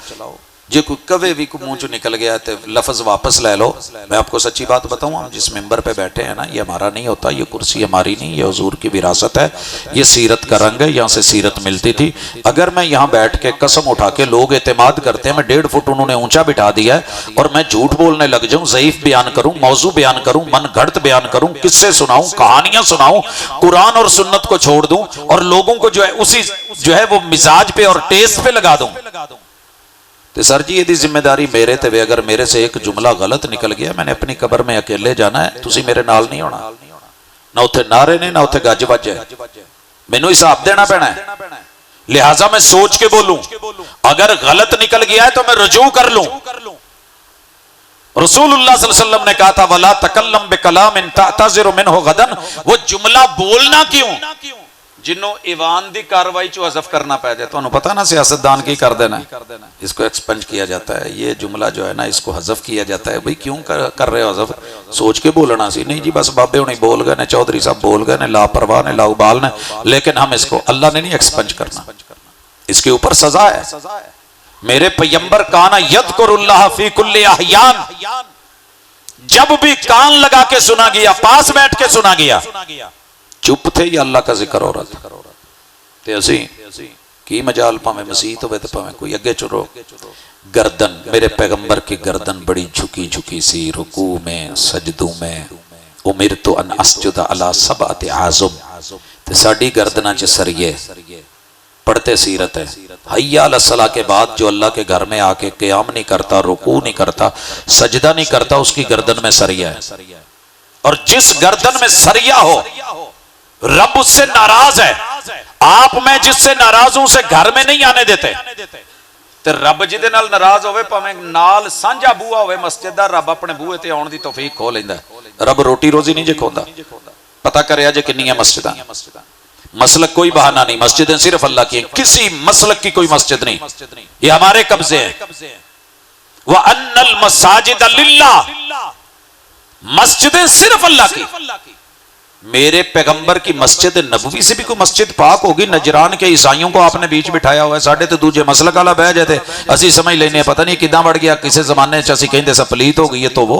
जे कोई कवे भी मुंह चो निकल गया तो लफ्ज वापस ले लो। मैं आपको सच्ची बात बताऊं, हम जिस मेंबर पे बैठे हैं ना, ये हमारा नहीं होता, ये कुर्सी हमारी नहीं, ये हुजूर की विरासत है, ये सीरत का रंग है, यहाँ से सीरत मिलती थी। अगर मैं यहाँ बैठ के कसम उठा के, लोग एतमाद करते हैं मैं 1.5 फुट उन्होंने ऊंचा बिठा दिया है, और मैं झूठ बोलने लग जाऊं, ज़ईफ बयान करूं, मौजू बयान करूं, मन घड़त बयान करूं, किस्से सुनाऊं, कहानियां सुनाऊं, कुरान और सुन्नत को छोड़ दूं और लोगों को जो है उसी जो है वो मिजाज पे और टेस्ट पे लगा दूं, तो सर जी ये जिम्मेदारी मेरे ते वे। अगर मेरे से एक जुमला गलत निकल गया, मैंने अपनी कब्र में अकेले जाना है, तुसी मेरे नाल नहीं होना। ना उथे नारे ने, ना उथे गज वज है, मैनू हिसाब देना पैना है। लिहाजा मैं सोच के बोलूं, अगर गलत निकल गया है तो मैं रजू कर लूं। रसूलुल्लाह सल्लल्लाहु अलैहि वसल्लम ने कहा था वला तकल्लम बिकलामिन तअतज़िरु मिनहु गदन। वो जुमला बोलना क्यों जिन्हों ईवान की कार्रवाई चो हज़फ करना पै जाए। तो पता ना सियासतदान की कर देना, इसको एक्सपंज किया जाता है। ये जुमला जो है ना, इसको हज़फ किया जाता है। भाई क्यों कर रहे हो हज़फ? सोच के बोलना सी। नहीं जी, बस बाबे हुणी बोल गए ने, चौधरी साहब बोल गए ने, लापरवाह ने, लाउबाल ने, लेकिन हम इसको, अल्लाह ने नहीं एक्सपंज करना, इसके ऊपर सजा है। मेरे पैगंबर काना यज़कुरुल्लाह फी कुल्ली अहयान, जब भी कान लगा के सुना गया, पास बैठ के सुना गया, चुप थे या अल्लाह का जिक्र हो रहा था। ते असी की मजाल, भावें मसीत होवे ते भावें कोई अगे चुरो। गर्दन, मेरे पैगंबर की गर्दन बड़ी झुकी झुकी सी, रुकू में, सजदू में। उमिरतु अन अस्जुद अला सबअति आज़ुम, ते साडी गर्दना च सरिये। पढ़ते सीरत है, हय्या अला सलाह के बाद जो अल्लाह के घर में आके क़याम नहीं करता, रुकू नहीं करता, सजदा नहीं करता, उसकी गर्दन में सरिया है। और जिस गर्दन में सरिया हो, रब उससे नाराज है। आप, मैं जिससे नाराज हूं उसे घर में नहीं आने देते। ते रब जिदे नाल नाराज होवे, भावें नाल सांझा बूहा होवे मस्जिद दा, रब अपने बूहे ते आउण दी तौफीक खो लैंदा है। रब रोटी रोजी नहीं जे खोंदा। पता करिया जे किन्नियां मस्जिदां। मसलक कोई बहाना नहीं, मस्जिदें सिर्फ अल्लाह की हैं, किसी मसलक की कोई मस्जिद नहीं, ये हमारे कब्जे है। व अन्नल मसाजिद लिल्लाह, मस्जिदें सिर्फ अल्लाह की। मेरे पैगंबर की मस्जिद नबवी से भी कोई मस्जिद पाक होगी। नजरान के ईसाइयों को आपने बीच बिठाया हुआ है, साढ़े तो दूजे मसलक वाला बह जाते, असी समझ लेने पता नहीं किदा बढ़ गया, किसी जमाने च असी कहते सब पलीत हो गई है। तो वो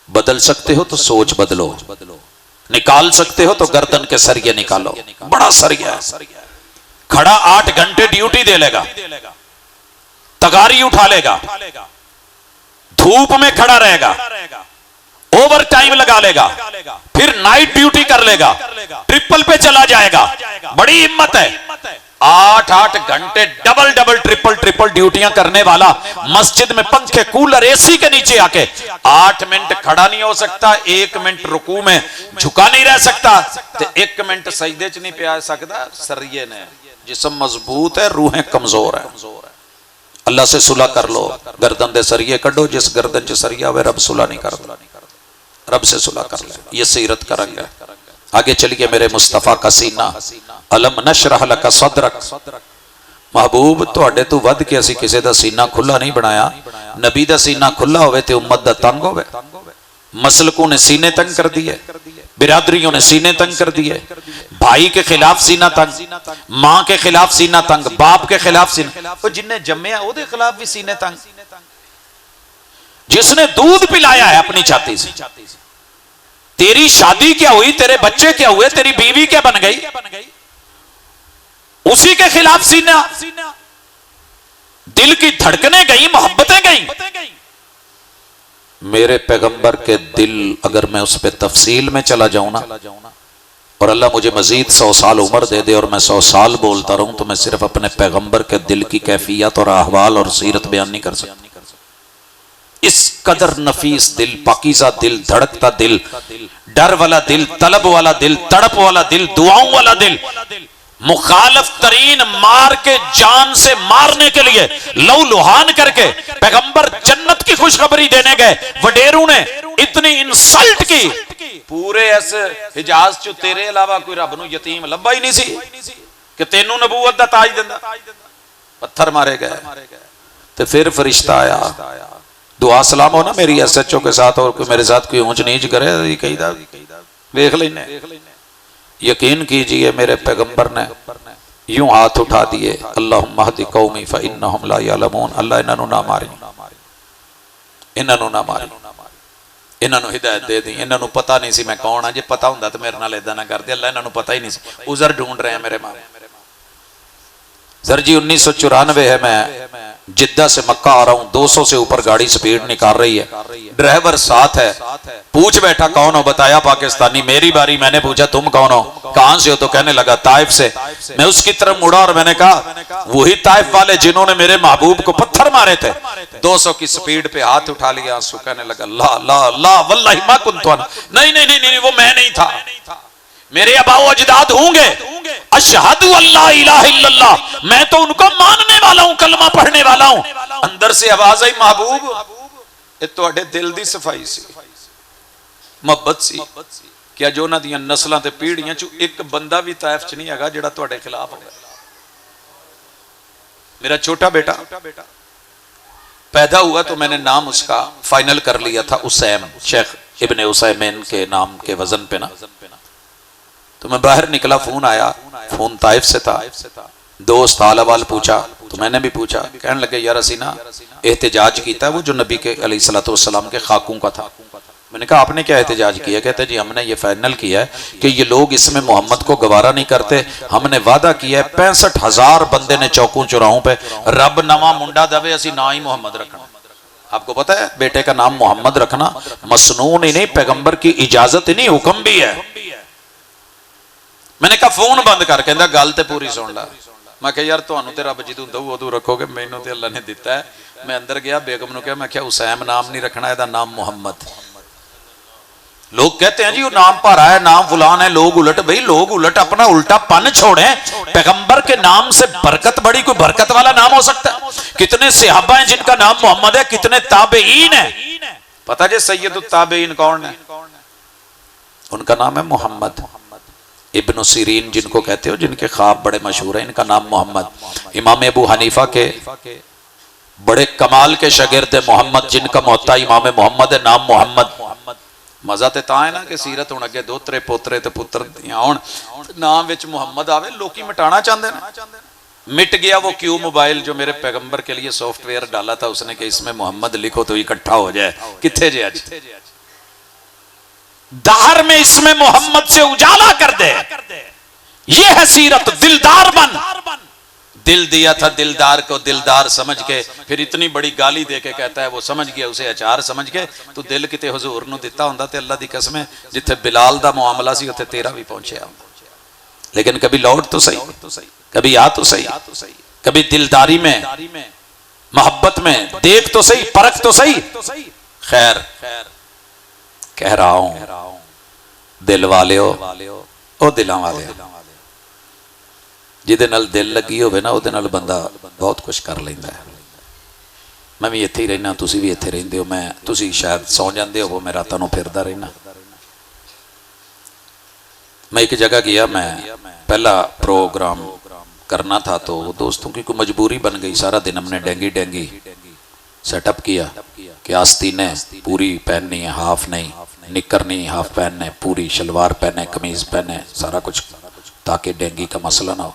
बदल सकते हो तो सोच बदलो, निकाल सकते हो तो गर्दन के सरिये निकालो। बड़ा सरिया है, खड़ा 8 घंटे ड्यूटी दे लेगा, तगारी उठा लेगा, धूप में खड़ा रहेगा, ओवर टाइम लगा लेगा, फिर नाइट ड्यूटी कर लेगा, ट्रिपल पे चला जाएगा। बड़ी हिम्मत है। 8-8 घंटे डबल ट्रिपल ड्यूटियां करने वाला मस्जिद में पंखे, कूलर, एसी के नीचे आके 8 मिनट खड़ा नहीं हो सकता, 1 मिनट रुकू में झुका नहीं रह सकता, तो 1 मिनट सजदे च नहीं पिया सकता। सरिये ने, जिस्म मजबूत है, रूहें कमजोर है। अल्लाह से सुलह कर लो, गर्दन दे सरिये कड्डो। जिस गर्दन च सरिया हुए रब सुलह नहीं करता, रब से सुलह कर ले। ये सीरत का रंग है। आगे चलिए, मेरे मुस्तफा का सीना, अलम नशरह लका सदरक। महबूब, तुहाडे तो वध के असी किसी दा सीना खुला नहीं बनाया। नबी दा सीना खुला होवे ते उम्मत दा तंग होवे। मसलकों ने सीने तंग कर दिए, बिरादरियों ने सीने तंग कर दिए। भाई के खिलाफ सीना तंग, मां के खिलाफ सीना तंग, बाप के खिलाफ सीना, तो जिन्हें जम्मिया ओदे खिलाफ भी सीने तंग। जिसने दूध पिलाया है अपनी छाती से, तेरी शादी क्या हुई, तेरे बच्चे क्या हुए, तेरी बीवी क्या बन गई, उसी के खिलाफ सीना। दिल की धड़कनें गई, मोहब्बतें गई। मेरे पैगंबर के दिल, अगर मैं उस पर तफसील में चला जाऊं ना, और अल्लाह मुझे मजीद 100 साल उम्र दे दे और मैं 100 साल बोलता रहूं, तो मैं सिर्फ अपने पैगंबर के दिल की कैफियत और अहवाल और सीरत बयान नहीं कर सकता। इस कदर नफीस दिल, पाकीज़ा दिल, धड़कता दिल, डर वाला दिल, तलब वाला दिल, तड़प वाला दिल, दुआओं वाला दिल, मुखालफ तरीन मार के जान से मारने के लिए लहू लुहान करके पैगंबर जन्नत की खुशखबरी देने गए। वडेरू ने इतनी इंसल्ट की, पूरे इस हिजाज चो तेरे अलावा कोई रब नूं यतीम लब्भा ही नहीं सी कि तेनू नबूवत दा ताज दिंदा। पत्थर मारे गए। तो फिर फरिश्ता आया, दुआ सलाम हो ना मेरी SHO के साथ, और कोई मेरे साथ कोई ऊंच नीच करे देख लेने। यकीन कीजिए, मेरे पैगंबर ने यूं हाथ उठा दिए, अल्लाहुम्मा हदी कौमी फइन्नहुम ला यअलमून। अल्लाह इन्हां ना मारी, इन्हां ना मारी, इन्हां हिदायत दे दी। इन्हां पता नहीं सी मैं कौन हाँ, जे पता हुंदा तो मेरे नाल इदां ना करदे। अल्लाह इन्हां पता ही नहीं सी। उज़र ढूंढ रहे हैं मेरे मां। सर जी 1994 है, मैं जिद्दा से मक्का आ रहा हूं, 200 से ऊपर गाड़ी स्पीड निकाल रही है, ड्राइवर साथ है, पूछ बैठा कौन हो, बताया पाकिस्तानी। मेरी बारी, मैंने पूछा तुम कौन हो, कहां से हो, तो कहने लगा ताइफ से। मैं उसकी तरफ मुड़ा और मैंने कहा वही ताइफ वाले जिन्होंने मेरे महबूब को पत्थर मारे थे। 200 की स्पीड पे हाथ उठा लिया, आंसू। कहने लगा ला ला ला वल्लाहि मा कुन्तु अना। नहीं नहीं नहीं, वो मैं नहीं था, मेरे अबाओ अजदाद होंगे। अशहदु अल्ला इलाहा इल्लल्लाह, मैं तो उनको मानने वाला हूं, कलमा पढ़ने वाला हूं। अंदर से आवाज आई, महबूब ये तुहाडे दिल दी सफाई सी, मोहब्बत सी, कि अज उन्हां दीयां नस्लां ते पीढ़ियां चों एक बंदा भी ताइफ च नहीं हैगा जिहड़ा तुहाडे खिलाफ होगा। मेरा छोटा बेटा पैदा हुआ तो मैंने नाम उसका फाइनल कर लिया था उसैम, शेख इब्ने उसैमीन के नाम के वजन पे ना। तो मैं बाहर निकला, फोन आया, फोन ताइफ से था। दोस्त आलावाल पूछा तो मैंने भी पूछा, कहने लगे यार असी ना एहतजाज किया वो जो नबी के अलैहिस्सलाम के खाकों का था। मैंने कहा आपने क्या एहतजाज किया? कहते जी हमने ये फाइनल किया है कि ये लोग इसमें मोहम्मद को गवारा नहीं करते, हमने वादा किया है 65,000 बंदे ने चौकों चौराहों पे रब नवा मुंडा दवे असी ना ही मोहम्मद रखना। आपको पता है बेटे का नाम मोहम्मद रखना मसनून ही नहीं, पैगंबर की इजाजत ही नहीं, हुक्म भी है। मैंने कहा फोन बंद कर, कहता गल ते पूरी सुन ला। मैं कहा यार तुहानू ते रब जदों दऊ उदों रखोगे, मैनू ते अल्लाह ने दिता है। मैं अंदर गया, बेगम नू कहा, मैं क्या उसैम नाम नहीं रखना, इसदा नाम मोहम्मद। लोग कहते हैं जी वो नाम भारा है, नाम फुलान है, लोग उलट। भाई लोग उलट अपना उल्टा पन छोड़े, पैगंबर के नाम से बरकत बड़ी, कोई बरकत वाला नाम हो सकता है? कितने सहाबा हैं जिनका नाम मोहम्मद है, कितने ताबेईन है। पता जे सैयदुत ताबेईन कौन है? उनका नाम है मोहम्मद। इब्न सीरीन जिनको कहते हो, जिनके ख्वाब बड़े मशहूर हैं, इनका नाम मोहम्मद। इमाम अबू हनीफा के बड़े कमाल के शागिर्द मोहम्मद, जिनका मोहत्ता इमाम मोहम्मद है, नाम मोहम्मद। मजा तो ता है ना कि सीरत हुण अगे दोतरे पोतरे ते पुत्र आउण, नाम विच मुहम्मद आवे। लोकी मिटाना चाहते हैं। मिट गया वो क्यू मोबाइल जो मेरे पैगंबर के लिए सॉफ्टवेयर डाला था उसने कि इसमें मोहम्मद लिखो तो इकट्ठा हो जाए। किथे जे आज दहर में इसमें मोहम्मद से उजाला कर दे। ये है सीरत। दिलदार बन। दिल दिया था दिलदार को, दिलदार समझ के फिर इतनी बड़ी गाली दे के कहता है वो समझ गया, उसे अचार समझ के। तो दिल किते हुजूर नूं दिता हुंदा ते अल्लाह दी कसम है जिथे बिलाल दा मामला सी उत्थे तेरा भी पहुंचया। लेकिन कभी लौट तो सही, कभी आ तो सही, कभी दिलदारी में, मोहब्बत में देख तो सही, परख तो सही। खैर कह रहा हूं दिल वाले ओ दिलों वाले, जिहदे नाल दिल लगी होवे ना उहदे नाल बंदा बहुत कुछ कर लैंदा है। मैं भी इत्थे ही रहना, तुसीं भी इत्थे रहिंदे हो। मैं तुसीं शायद सौ जांदे हो, मैं रातां नूं फिरदा रहना। मैं एक जगह गया, मैं पहला प्रोग्राम करना था तो दोस्तों की कोई मजबूरी बन गई। सारा दिन हमने डेंगी सेटअप किया कि आस्तीने पूरी पहननी है, हाफ नहीं, निकर नहीं, हाफ पहनना है, पूरी शलवार पहने, कमीज पहने, सारा कुछ, ताकि डेंगी का मसला ना हो।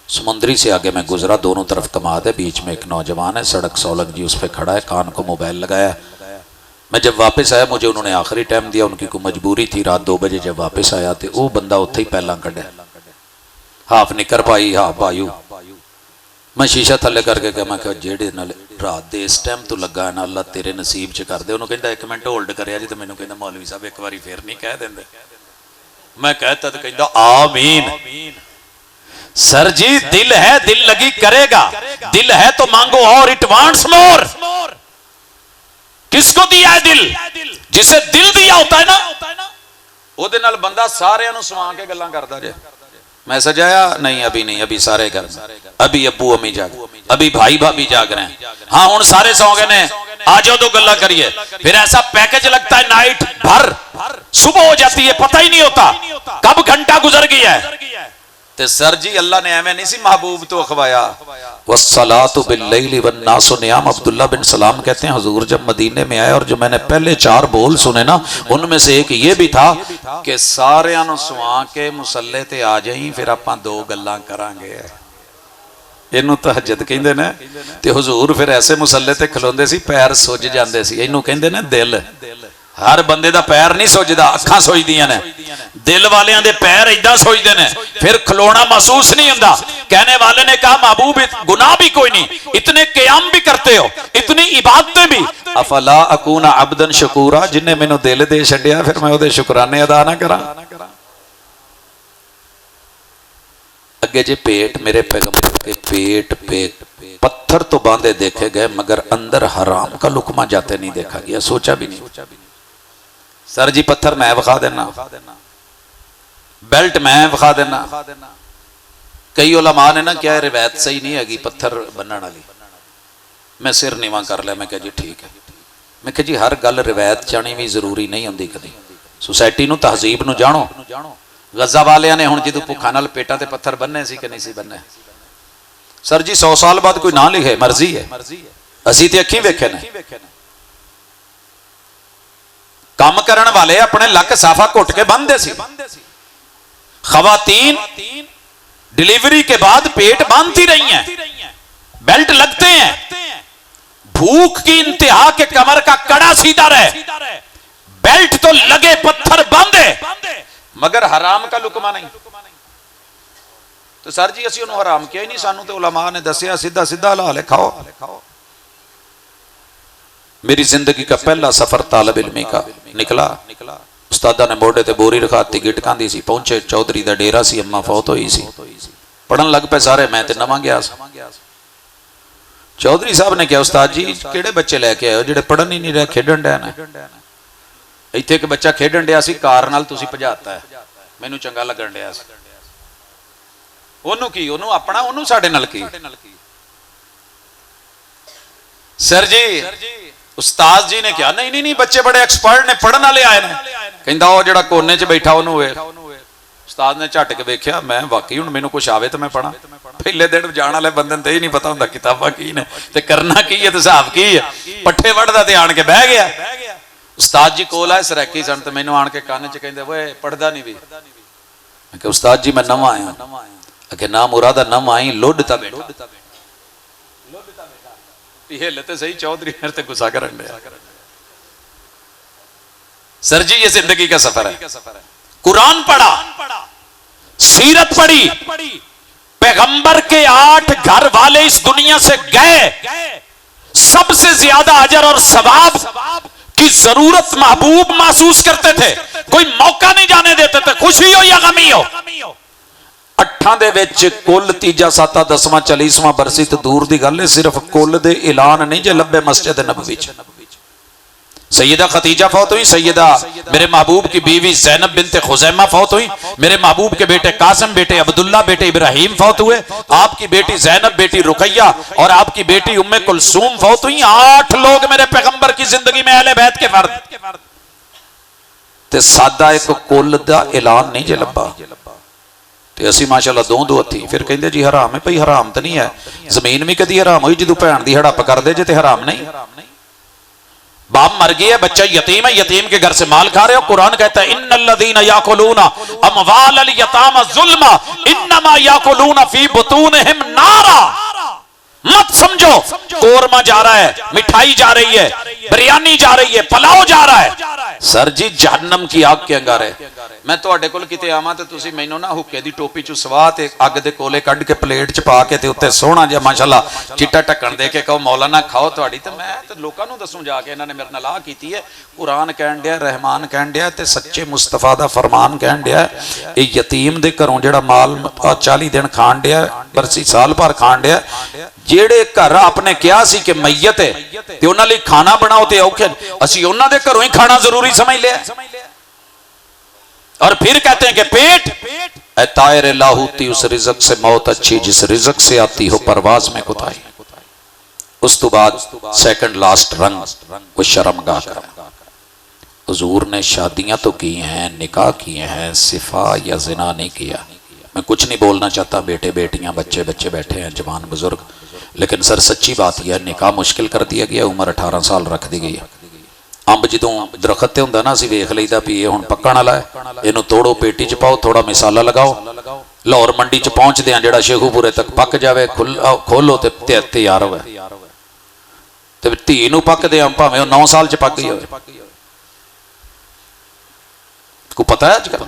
समुद्री से आगे मैं गुजरा, दोनों तरफ कमाद है, बीच में एक नौजवान है, सड़क सोलंग जी उस पर खड़ा है, कान को मोबाइल लगाया। मैं जब वापस आया मुझे उन्होंने आखिरी टाइम दिया, उनकी कोई मजबूरी थी। रात 2 बजे जब वापस आया तो वो बंदा उत्थे ही पहला कढ़िया, हाफ निकर पाई, हाफ पायू। मैं शीशा थले करके कहा, मैं जेड़े नाल रात दे इस टाइम तो लगा है ना, अल्लाह तेरे नसीब च कर दे। उन्होंने कहता 1 मिनट होल्ड करिया जी, तो मैंने कहता मौलवी साहब एक बारी फिर नहीं कह देंगे। मैं कहता तो कहता आमीन। सर जी दिल है, दिल लगी करेगा, दिल है तो मांगो और इट वांट्स मोर। किसको दिया है दिल? जिसे दिल दिया होता है ना, ਉਹਦੇ ਨਾਲ ਬੰਦਾ ਸਾਰਿਆਂ ਨੂੰ ਸਵਾ ਕੇ ਗੱਲਾਂ ਕਰਦਾ ਜੇ। मैं सजाया नहीं, अभी नहीं, अभी सारे घर में, अभी अब्बू अम्मी जाग, अभी भाई भाभी जाग रहे हैं। हाँ हुण सारे सौ गए ने, आ जाओ तो गल्ला करिए। फिर ऐसा पैकेज लगता है नाइट भर, सुबह हो जाती है पता ही नहीं होता कब घंटा गुजर गया है। ते सर जी अल्लाह ने एवें नहीं सी महबूब तो अखवाया। वस्सलातु बिल्लैलि वन्नासु नियाम। अब्दुल्ला बिन सलाम कहते हैं हुजूर जब मदीने में आए और जो मैंने पहले 4 बोल सुने ना, उनमें से एक ये भी था कि सारियां नूं सुआ के मुसल्ले ते आ जाई, फिर आपां 2 गल्लां करांगे। इनू तहज्जुद कहंदे ने। ते हुजूर फिर ऐसे मुसल्ले ते खलोंदे सी, पैर सुज जांदे सी। इनू कहंदे ने दिल। हर बंदे दा पैर नहीं सोचदा, अखां सोचदियां ने। दिल वालियां दे पैर इदां सोचदे ने, फिर खलोना महसूस नहीं हुंदा। कहने वाले ने कहा महबूब गुनाह भी कोई नहीं, इतने क़याम भी करते हो, इतनी इबादतें भी, अफला अकूना अब्दन शकूरा। जिन्हें मैनू दिल दे छड्डिया फिर मैं ओदे शुकराने अदा ना करा। अगे जे पेट, मेरे पैगंबर के पेट पे पत्थर तो बांधे देखे गए मगर अंदर हराम का लुकमा जाते नहीं देखा गया, सोचा भी नहीं। सर जी पत्थर मैं विखा देना, बेल्ट मैं विखा देना। कई उलमा ने ना क्या रिवायत सही नहीं हैगी पत्थर बन्नण वाली। मैं सिर नीवा कर लिया, मैं कहा जी ठीक है। मैं कहा जी हर गल रिवायत चाणी भी जरूरी नहीं होंदी कभी। सोसाइटी नूं तहजीब नूं जाणो। गज़ा वालियां ने हुण जदों भुखा नाल पेटां ते पत्थर बन्ने सी कि नहीं सी बन्ने? सर जी 100 साल बाद कोई ना लिखे, मर्जी है। असीं ते अखीं वेखे ने। काम करन वाले अपने लक साफा घुट के बंधते सी। खवातीन डिलीवरी के बाद पेट बांधती रही हैं, बेल्ट लगते हैं, भूख की इंतहा के कमर का कड़ा सीधा रहे, बेल्ट तो लगे पत्थर बांधे, मगर हराम का लुकमा नहीं। तो सर जी असीं उन्होंने हराम किया ही नहीं, सानू तो उलमा ने दसिया सीधा सीधा हलाल है, खाओ। मेरी जिंदगी का पहला सफर तालिब इल्मी का निकला। उस्तादा ने मोढ़े ते बोरी रखाती, गिटकां दी सी। पहुंचे चौधरी दा डेरा सी, अम्मा फौत होई सी। पढ़न लग पे सारे, मैं ते नवां गया सी। चौधरी साहब ने कहा उस्ताद जी किहड़े बच्चे लैके आए हो जिहड़े पढ़न ही नहीं रहे, खेडण डे ने? इत्थे एक बच्चा खेडण डिया सी, कार नाल तुसीं भजाता है, मैनूं चंगा लगण डिया सी। ओनू की, ओनू अपना, ओनू साडे नाल की? सर जी उस्ताद जी ने कहा नहीं नहीं नहीं, बच्चे बड़े एक्सपर्ट ने, पढ़न वाले आए ने। कहंदा ओ जिहड़ा कोने च बैठा ओनू वेख। उस्ताद ने झट के वेख्या, मैं वाकई हुण मैनूं कुछ आवे तो मैं पढ़ा। पहले दिन जाण वाले बंदे नूं ही नहीं पता हुंदा किताबां की ने ते करना की है ते हिसाब की है। पट्ठे वढ़दा ते आण के बह गया। उस्ताद जी कोल आए, सरैकी सन, ते मैनूं आण के कान च कहंदे ओए पढ़दा नहीं भी? मैं कहा उस्ताद जी मैं नवां आया। अगे ना मुरादा नवां आई, लुढ़ ता बैठा। हिलते सही, चौधरी मेरे ते गुस्सा करन दे। सर जी ये जिंदगी का सफर है। कुरान पढ़ा, सीरत पढ़ी, पैगंबर के 8 घर वाले इस दुनिया से गए, सबसे ज्यादा अजर और सवाब की जरूरत महबूब महसूस करते थे। कोई मौका नहीं जाने देते थे, खुशी हो या गमी हो। 8 दे विच कुल तीजा साता 10वां 40वां बरसी तो दूर दी गल है, सिर्फ कुल दे ऐलान नहीं जे लब्बे मस्जिद नबवी च। सैयदा खतीजा फौत हुई, सैयदा मेरे महबूब की बीवी ज़ैनब बिनते खुज़ैमा फौत हुई, मेरे महबूब के बेटे कासिम, बेटे अब्दुल्ला, बेटे इब्राहिम फौत हुए, आपकी बेटी ज़ैनब, बेटी रुकैया और आपकी बेटी उम्मे कुलसूम फौत हुई। 8 लोग मेरे पैगंबर की जिंदगी में अहले बैत के फर्द ते सादा एक कुल दा ऐलान नहीं जे लब्बा। ते असी माशाअल्लाह दो हथी। फिर कहंदे जी हराम है, भाई हराम तो नहीं है। जमीन भी कदी हराम हुई जदों भैन दी हड़प कर दे जे, ते हराम नहीं। बाप मर गया, बच्चा यतीम है, यतीम के घर से माल खा रहे हो। कुरान कहता है इन्नल्लज़ीना याकुलूना अमवालल यतामा ज़ुल्मा इन्नमा याकुलूना फी बुतूनिहिम नारा। मत समझो कोरमा जा रहा है, मिठाई जा रही है, बिरयानी जा रही है, पुलाव जा रहा है। सर जी जहन्नम की आग के अंगारे। मैं तुहाडे कोल किते आवां ते तुसीं मैनूं ना हुक्के दी टोपी चों सवाह ते अग दे कोले कढ के प्लेट च पा के ते उत्ते सोहना जिहा माशाअल्लाह चिट्टा ढक्कन दे के कहो मौलाना खाओ तुहाडी, ते मैं ते लोकां नूं दसूं जाके इन्हां ने मेरे नाल आ कीती है। कुरान कहण दिया, रहमान कहण दिया ते सच्चे मुस्तफा दा फरमान कहण दिया, ये यतीम दे घरों जिहड़ा माल 40 दिन खाण दिया, बरसी साल भर खाण दिया, जेड़े घर आपने कहा सी कि मैयत है ते उन्हां लई खाना बनाओ ते औखे, असीं उन्हां दे घरों ही खाना जरूरी समझ लिया। और फिर कहते हैं कि पेट तायर लाहूती, उस रिज़्क से मौत अच्छी जिस रिज़्क से आती हो परवाज में कुताई। उस तो बाद सेकंड लास्ट रंग वो शर्मगाह का। हुजूर ने शादियां तो की हैं, निकाह किए हैं, सिफा या जिना नहीं किया। मैं कुछ नहीं बोलना चाहता, बेटे बेटियां बच्चे बच्चे बैठे हैं, जवान बुजुर्ग, लेकिन सर सच्ची बात यह निकाह मुश्किल कर दिया गया, उम्र 18 साल रख दी गई है। अंब जो दरखत ते हुंदा ना, असीं वेख लईदा भी ये हुण पक्कण वाला है, इहनूं तोड़ो, पेटी च पाओ, थोड़ा मिसाला लगाओ, लाहौर मंडी च पहुंचदे आ जिहड़ा शेखूपुरे तक पक जावे, खोलो ते तैयार होवे। ते धी नूं पकदे आ भावें 9 साल च पक गई होवे। को पता है आजकल?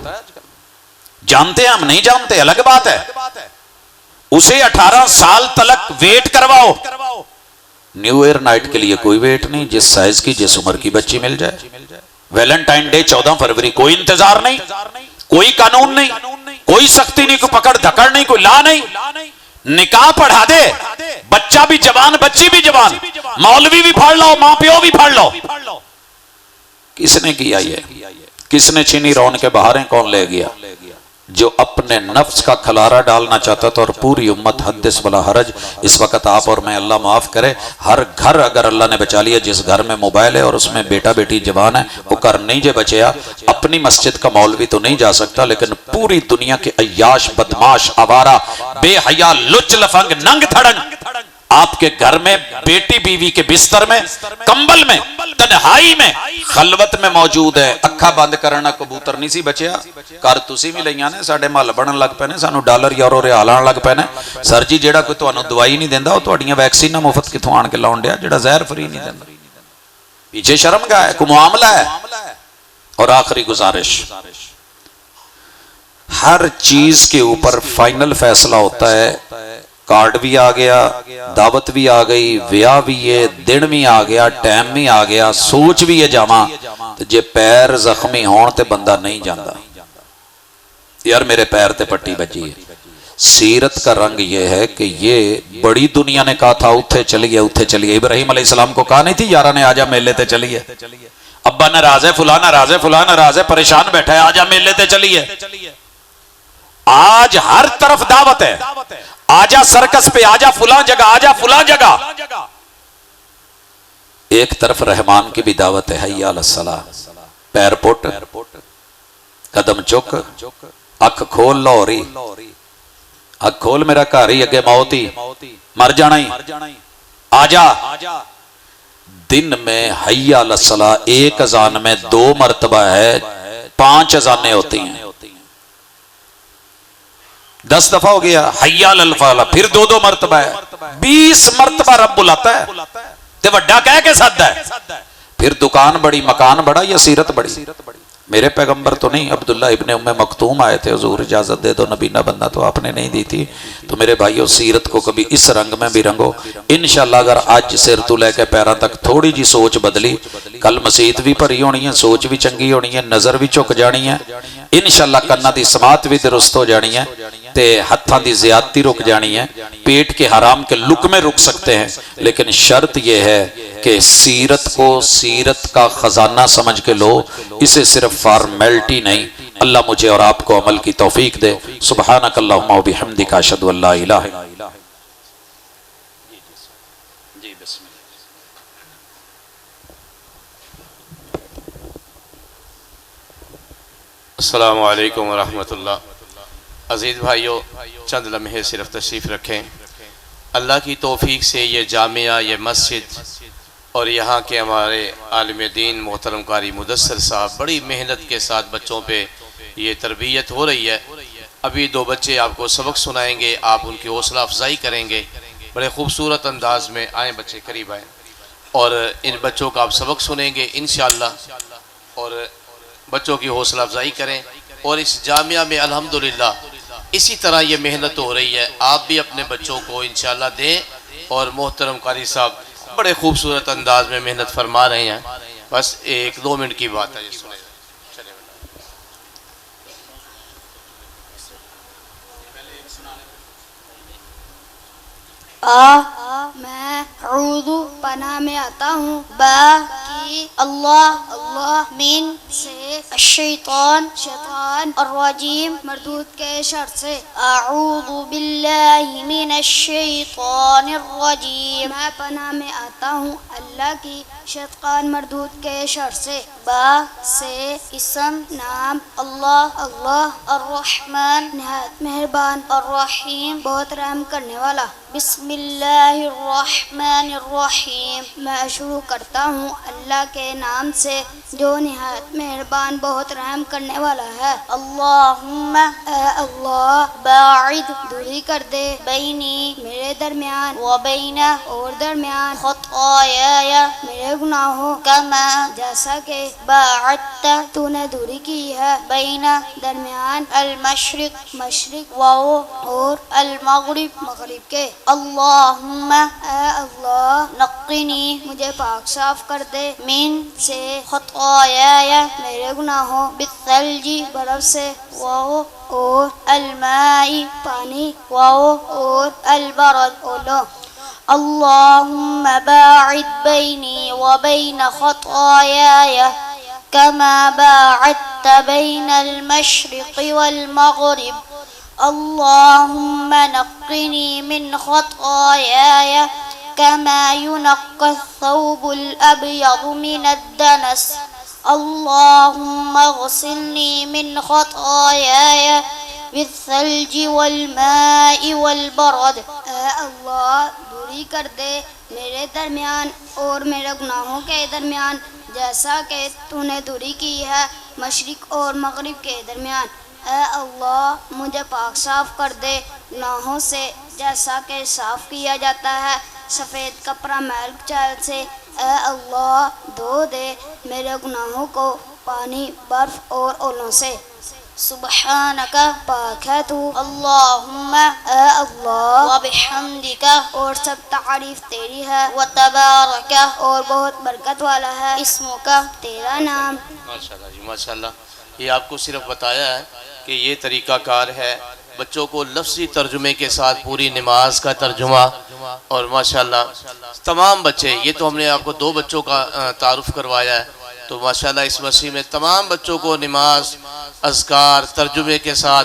जानते हैं हम, नहीं जानते अलग बात है। उसे 18 साल तक वेट करवाओ। न्यू ईयर नाइट के लिए कोई वेट नहीं, जिस साइज की जिस उम्र की बच्ची मिल जाए। वैलेंटाइन डे 14 फरवरी कोई इंतजार नहीं, कोई कानून नहीं, कोई सख्ती नहीं, कोई पकड़ धकड़ नहीं, कोई ला नहीं। निकाह पढ़ा दे, बच्चा भी जवान, बच्ची भी जवान, मौलवी भी फाड़ लो, मां प्यो भी फाड़ लो। किसने किया ये? किसने छीनी रौन के बहारें, कौन ले गया? जो अपने नफ्स का खलारा डालना चाहता था और पूरी उम्मत हद्दिस वला हरज। इस वक्त आप और मैं, अल्लाह माफ़ करे, हर घर अगर अल्लाह ने बचा लिया, जिस घर में मोबाइल है और उसमें बेटा बेटी जवान है, वो घर नहीं जे बचया। अपनी मस्जिद का मौलवी तो नहीं जा सकता, लेकिन पूरी दुनिया के अय्याश, बदमाश, आवारा, बेहया, लुच लफंग, नंग थड़ंग आपके घर में बेटी बीवी के बिस्तर में, कंबल में, तन्हाई में, खलवत में मौजूद है। अखा बंद करना कबूतर नहीं सी बचिया। घर तुसी भी लईयां ने, साडे महल बनन लग पे ने, सानू डॉलर यूरो रियाल आण लग पे ने। सर जी जेड़ा कोई तुहानू दवाई नहीं देंदा, वो तुहाडीਆਂ वैक्सीन मुफ्त किथों आण के लाउण दिया, जेड़ा जहर फ्री नहीं देंदा। पीछे शर्म का है, कोई मामला है। और आखिरी गुजारिश, हर चीज के ऊपर फाइनल फैसला होता है। कार्ड भी आ गया, दावत भी आ गई, ब्याह भी है, दिन भी आ गया, टाइम भी आ गया, सोच भी है जावा, तो जे पैर जख्मी होण ते बंदा नहीं जाता। यार मेरे पैर ते पट्टी बजी है। सीरत का रंग ये है कि ये बड़ी दुनिया ने कहा था उठे चलिए, उठे चलिए। इब्राहिम अलैहिस्सलाम को कहा नहीं थी यारा ने आजा मेले ते चलिए। अब्बा नाराज है, फुला नाराज है, फुला नाराज है, परेशान बैठा है, आजा मेले ते चलिए। आज हर तरफ दावत है, आजा सर्कस पे, आजा फुला जगह, आजा फुला जगह। एक तरफ रहमान की भी दावत है, हय्या अलस सलाह, पैर पुट, कदम चुक, अख खोल लाहौरी, अख खोल मेरा घर ही अगे मौत ही, मर जाना ही, आजा। दिन में हय्या अलस सलाह एक अजान में 2 मरतबा है, 5 अजानें होती हैं, 10 दफा हो गया हय्या अल फलाह, फिर 2-2 मरतबा है, 20 मरतबा रब बुलाता है ते वड्डा कह के सदा है। फिर दुकान बड़ी, मकान बड़ा, या सीरत बड़ी। मेरे पैगंबर तो नहीं, अब्दुल्ला इब्ने उम्मे मखतूम आए थे, हुजूर इजाजत दे दो, नबीना बंदा तो आपने नहीं दी थी। तो मेरे भाइयों, सीरत को कभी इस रंग में भी रंगो। इंशाअल्लाह अगर आज सिर तो लेकर पैरों तक थोड़ी जी सोच बदली, कल मसीत भी भरी होनी है, सोच भी चंगी होनी है, नजर भी झुक जानी है, इंशाअल्लाह कन्ना दी समात भी दुरुस्त हो जानी है, ते हत्थां दी ज़्यादती रुक जानी है, पेट के हराम के लुकमे रुक सकते हैं। लेकिन शर्त यह है कि सीरत को सीरत का खजाना समझ के लो, इसे सिर्फ फॉर्मेलिटी नहीं। अल्लाह मुझे और आपको अमल की तौफीक दे। सुब्हानक अल्लाहुम्मा व बिहम्दिका अशहदु अल्ला इलाहा इल्ला अंत। अस्सलामु अलैकुम व रहमतुल्लाह। अज़ीज़ भाइयों, चंद लम्हे सिर्फ तशरीफ़ रखें। अल्लाह की तौफीक से ये जामिया, ये मस्जिद और यहाँ के हमारे आलिम दीन मोहतरम कारी मुदस्सर साहब बड़ी मेहनत के साथ बच्चों पे ये तरबियत हो रही है। अभी 2 बच्चे आपको सबक सुनाएंगे, आप उनकी हौसला अफजाई करेंगे बड़े खूबसूरत अंदाज में। आए बच्चे, करीब आए, और इन बच्चों का आप सबक सुनेंगे इंशाअल्लाह, और बच्चों की हौसला अफजाई करें। और इस जामिया में अल्हम्दुलिल्लाह इसी तरह ये मेहनत हो रही है, आप भी अपने बच्चों को इंशाअल्लाह दें। और मोहतरम कारी साहब बड़े खूबसूरत अंदाज में मेहनत फरमा रहे हैं। बस 1-2 मिनट की बात है, ये सुने। मैं औदू पनाह में आता हूँ, बा की अल्लाह अल्लाह, मिन से शैतान शैतान, और रजीम मरदूद के शर से, अऊदु बिल्लाहि मिनश शैतानिर रजीम, मैं पनाह में आता हूँ अल्लाह की शैतान मरदूद के शर से। बा से इसम नाम, अल्लाह अल्लाह, अर्रहमान निहायत मेहरबान, अर्रहीम बहुत रहम करने वाला। बिस्मिल्लाहिर्रहमानिर्रहीम, मैं शुरू करता हूँ अल्लाह के नाम से जो निहायत मेहरबान बहुत रहम करने वाला है। अल्लाहुम्मा, अल्लाह, बाइद दूरी कर दे, बैनी मेरे दरमियान, व बैना और दरमियान, खताया मेरे गुनाहों, कमा जैसा के बाअदता तूने दूरी की है, बैना दरमियान, अल मशरिक मशरिक, व और अल मगरिब मगरिब के। अल्लाहुम्मा, अल्लाह, नक्किनी मुझे पाक साफ कर दे, मिन से खताया मेरे गुनाहों, बित्तलजी बर्फ से, वाओ और अलमाई पानी, वाओ और अलबरद ओलो। अल्लाहुम्मा बाइद बैनी व बैन खताया कमा बाअदत बैनल मशरिक़ि वल मग़रिब अल्लाहुम्मा नक़्क़िनी मिन ख़तायाय कमा युनक़्क़ा अस-सौबुल अबयज़ु मिनद दनस अल्लाहुम्मा ग़सिलनी मिन ख़तायाय बिस्सल्जि वल माइ वल बरद। अल्लाह दूरी कर दे मेरे दरमियान और मेरे गुनाहों के दरमियान जैसा कि तूने दूरी की है मशरिक और मगरिब के दरमियान। अल्लाह मुझे पाक साफ कर दे गुनाहों से जैसा कि साफ किया जाता है सफ़ेद कपड़ा मैल चाल से। अल्लाह धो दे मेरे गुनाहों को पानी बर्फ़ और ओलों से। सुब्हानका पाक है तू अल्लाहुम्मा अल्लाह व बिहम्दिका और सब तारीफ तेरी है व तबारका और बहुत बरकत वाला है इस्मुका तेरा नाम। माशाल्लाह जी माशाल्लाह। ये आपको सिर्फ बताया है कि ये तरीक़ाकार है बच्चों को लफ्ज़ी तर्जुमे के साथ पूरी नमाज का तर्जुमा। और माशाल्लाह तमाम बच्चे, ये तो हमने आपको 2 बच्चों का तारुफ करवाया है, तो माशाल्लाह इस मसीह में तमाम बच्चों को नमाज अज़कार तर्जुमे के साथ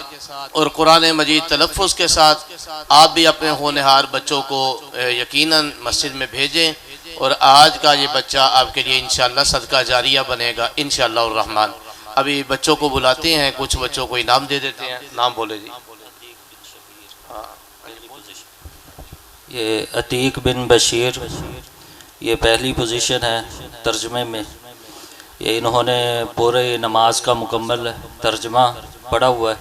और कुरान मजीद तलफ़्फ़ुज़ के साथ आप भी अपने होनहार बच्चों को यकीनन मस्जिद में भेजें। और आज का ये बच्चा आपके लिए इंशाअल्लाह सदका जारिया बनेगा इंशाअल्लाह रहमान। अभी बच्चों को बुलाते हैं, कुछ बच्चों को इनाम दे देते हैं। नाम बोले जी। ये अतीक बिन बशीर, ये पहली पोजीशन है तर्जुमे में। ये इन्होंने पूरे नमाज का मुकम्मल तर्जमा पढ़ा हुआ है।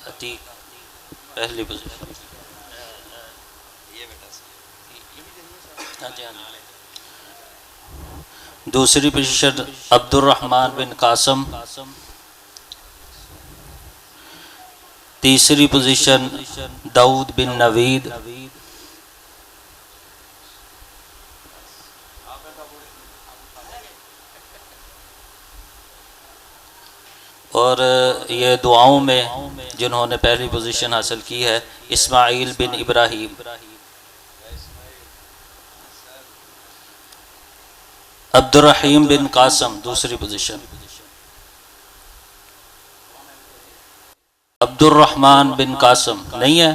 अतीक पहली पोजीशन। दूसरी पोजीशन अब्दुर्रहमान बिन कासम। तीसरी पोजीशन दाऊद बिन नवीद। और ये दुआओं में जिन्होंने पहली पोजीशन हासिल की है इस्माइल बिन इब्राहिम। अब्दुर्रहीम बिन कासम दूसरी पोजीशन। अब्दुर्रहमान बिन कासम नहीं है।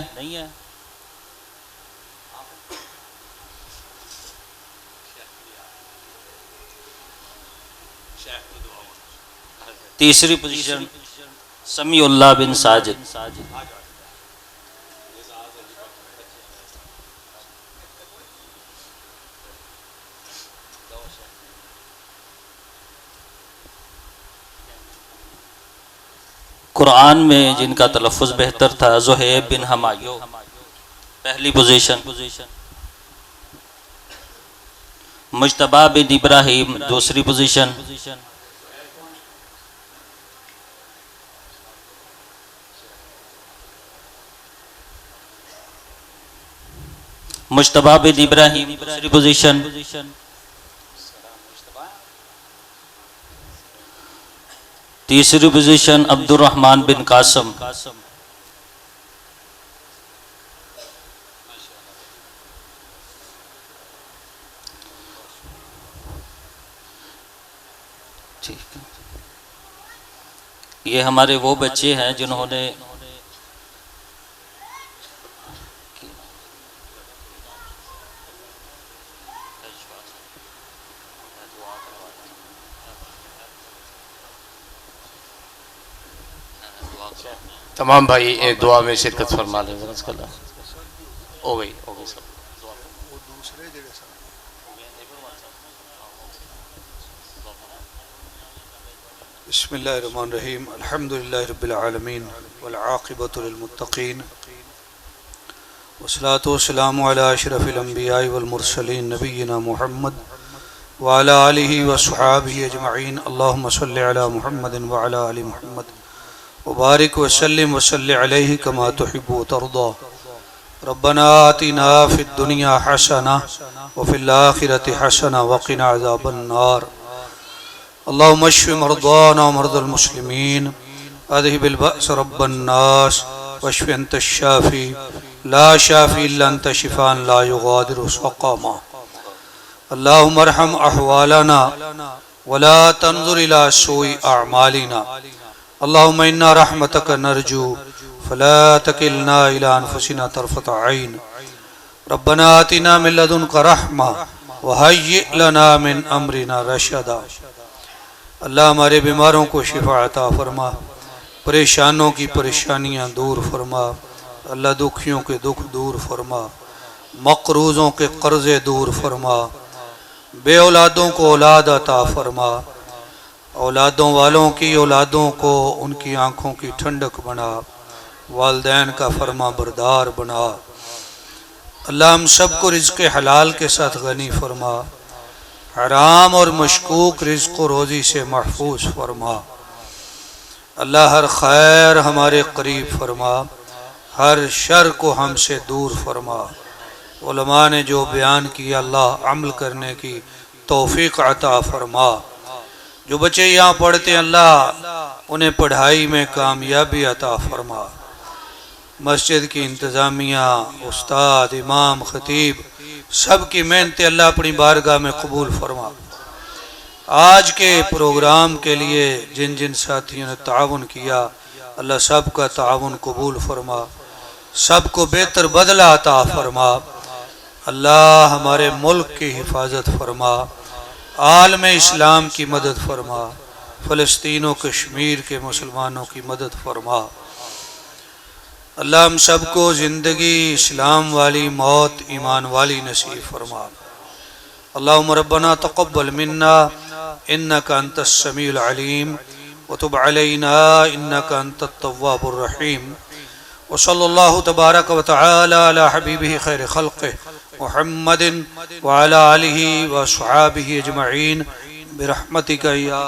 तीसरी पोजीशन समीउल्लाह बिन साजिद। कुरान में जिनका तलफ़्फ़ुज़ बेहतर था ज़ुहैब बिन हमायो पहली पोजीशन। मुज्तबा बिन इब्राहिम दूसरी पोजीशन। मुज्तबा बिन इब्राहिम दूसरी पोजीशन। तीसरी पोजीशन अब्दुर्रहमान बिन कासम। ठीक है, ये हमारे वो बच्चे हैं जिन्होंने तमाम भाई दुआ में शिरकत फरमा लें। हो गई सब। बिस्मिल्लाहिर्रहमानिर्रहीम अल्हम्दुलिल्लाहि रब्बिल आलमीन वल आक़िबतु लिल मुत्तक़ीन वस्सलातु वस्सलामु अला अशरफिल अंबिया वल मुरसलीन नबिय्यिना मुहम्मद व अला आलिहि व अस्हाबिहि अजमईन। अल्लाहुम्मा सल्लि अला मुहम्मदिन व अला आलि मुहम्मद वबारिक वसल्लिम वसल्लि अलैहि कमा तुहिब्बु व तर्दा। रब्बना आतिना फिद दुनिया हसना व फिल आखिरति हसना व क़िना अज़ाबन नार। अल्लाहुम्मा अश्फि मरदाना व मरदल मुस्लिमीन अज़हिबिल बअस रब्बन नास वश्फि अंत शाफ़ी ला शाफ़ी इल्ला अंत शिफ़ाअन ला युग़ादिरु सक़मा। अल्लाहुम्मा अरहम अहवालना वला तंजुर इला सुई अमालिना अल्लाहुम्मा इन्ना रहमतक नरजू फला तकिलना इला अनफुसिना तरफत ऐन रब्बना आतिना मिन लदुनका रहमा व हय्यि लना मिन अमरिना रशदा। अल्लाह हमारे बीमारों को शिफा अता फरमा, परेशानों की परेशानियां दूर फरमा, अल्लाह दुखियों के दुख दूर फरमा, मकरूज़ों के कर्ज़े दूर फरमा, बे औलादों को औलाद अता फरमा, औलादों वालों की औलादों को उनकी आँखों की ठंडक बना, वालदैन का फरमा बरदार बना। अल्लाह हम सबको रिज़्क़ हलाल के साथ गनी फरमा, हराम और मशकूक रिज़्क़ व रोज़ी से महफूज फरमा। अल्लाह हर खैर हमारे करीब फरमा, हर शर को हमसे दूर फरमा। उलमा ने जो बयान किया अल्लाह अमल करने की तौफीक अता फरमा। जो बच्चे यहाँ पढ़ते हैं अल्लाह उन्हें पढ़ाई में कामयाबी अता फरमा। मस्जिद की इंतज़ामिया, उस्ताद, इमाम, खतीब सब की मेहनत अल्लाह अपनी बारगाह में कबूल फरमा। आज के प्रोग्राम के लिए जिन जिन साथियों ने ताउन किया अल्लाह सब का ताउन कबूल फरमा, सबको बेहतर बदला अता फरमा। अल्लाह हमारे मुल्क की हिफाजत फरमा, आलम इस्लाम की मदद फरमा, फ़लस्तीन व कश्मीर के मुसलमानों की मदद फरमा। अल्लाह हम सबको ज़िंदगी इस्लाम वाली, मौत ईमान वाली नसीब फरमा। अल्लाहुम्मा रब्बना तक़ब्बल मिन्ना इन्नका अंतस समीउल अलीम व तुब अलैना इन्नका अंतत तव्वाबुर रहीम। व सल्लल्लाहु तबारक व तआला अला हबीबिही खैर खल्क़िही मुहम्मदिन व अला आलिही व अस्हाबिही अजमईन बिरहमतिका या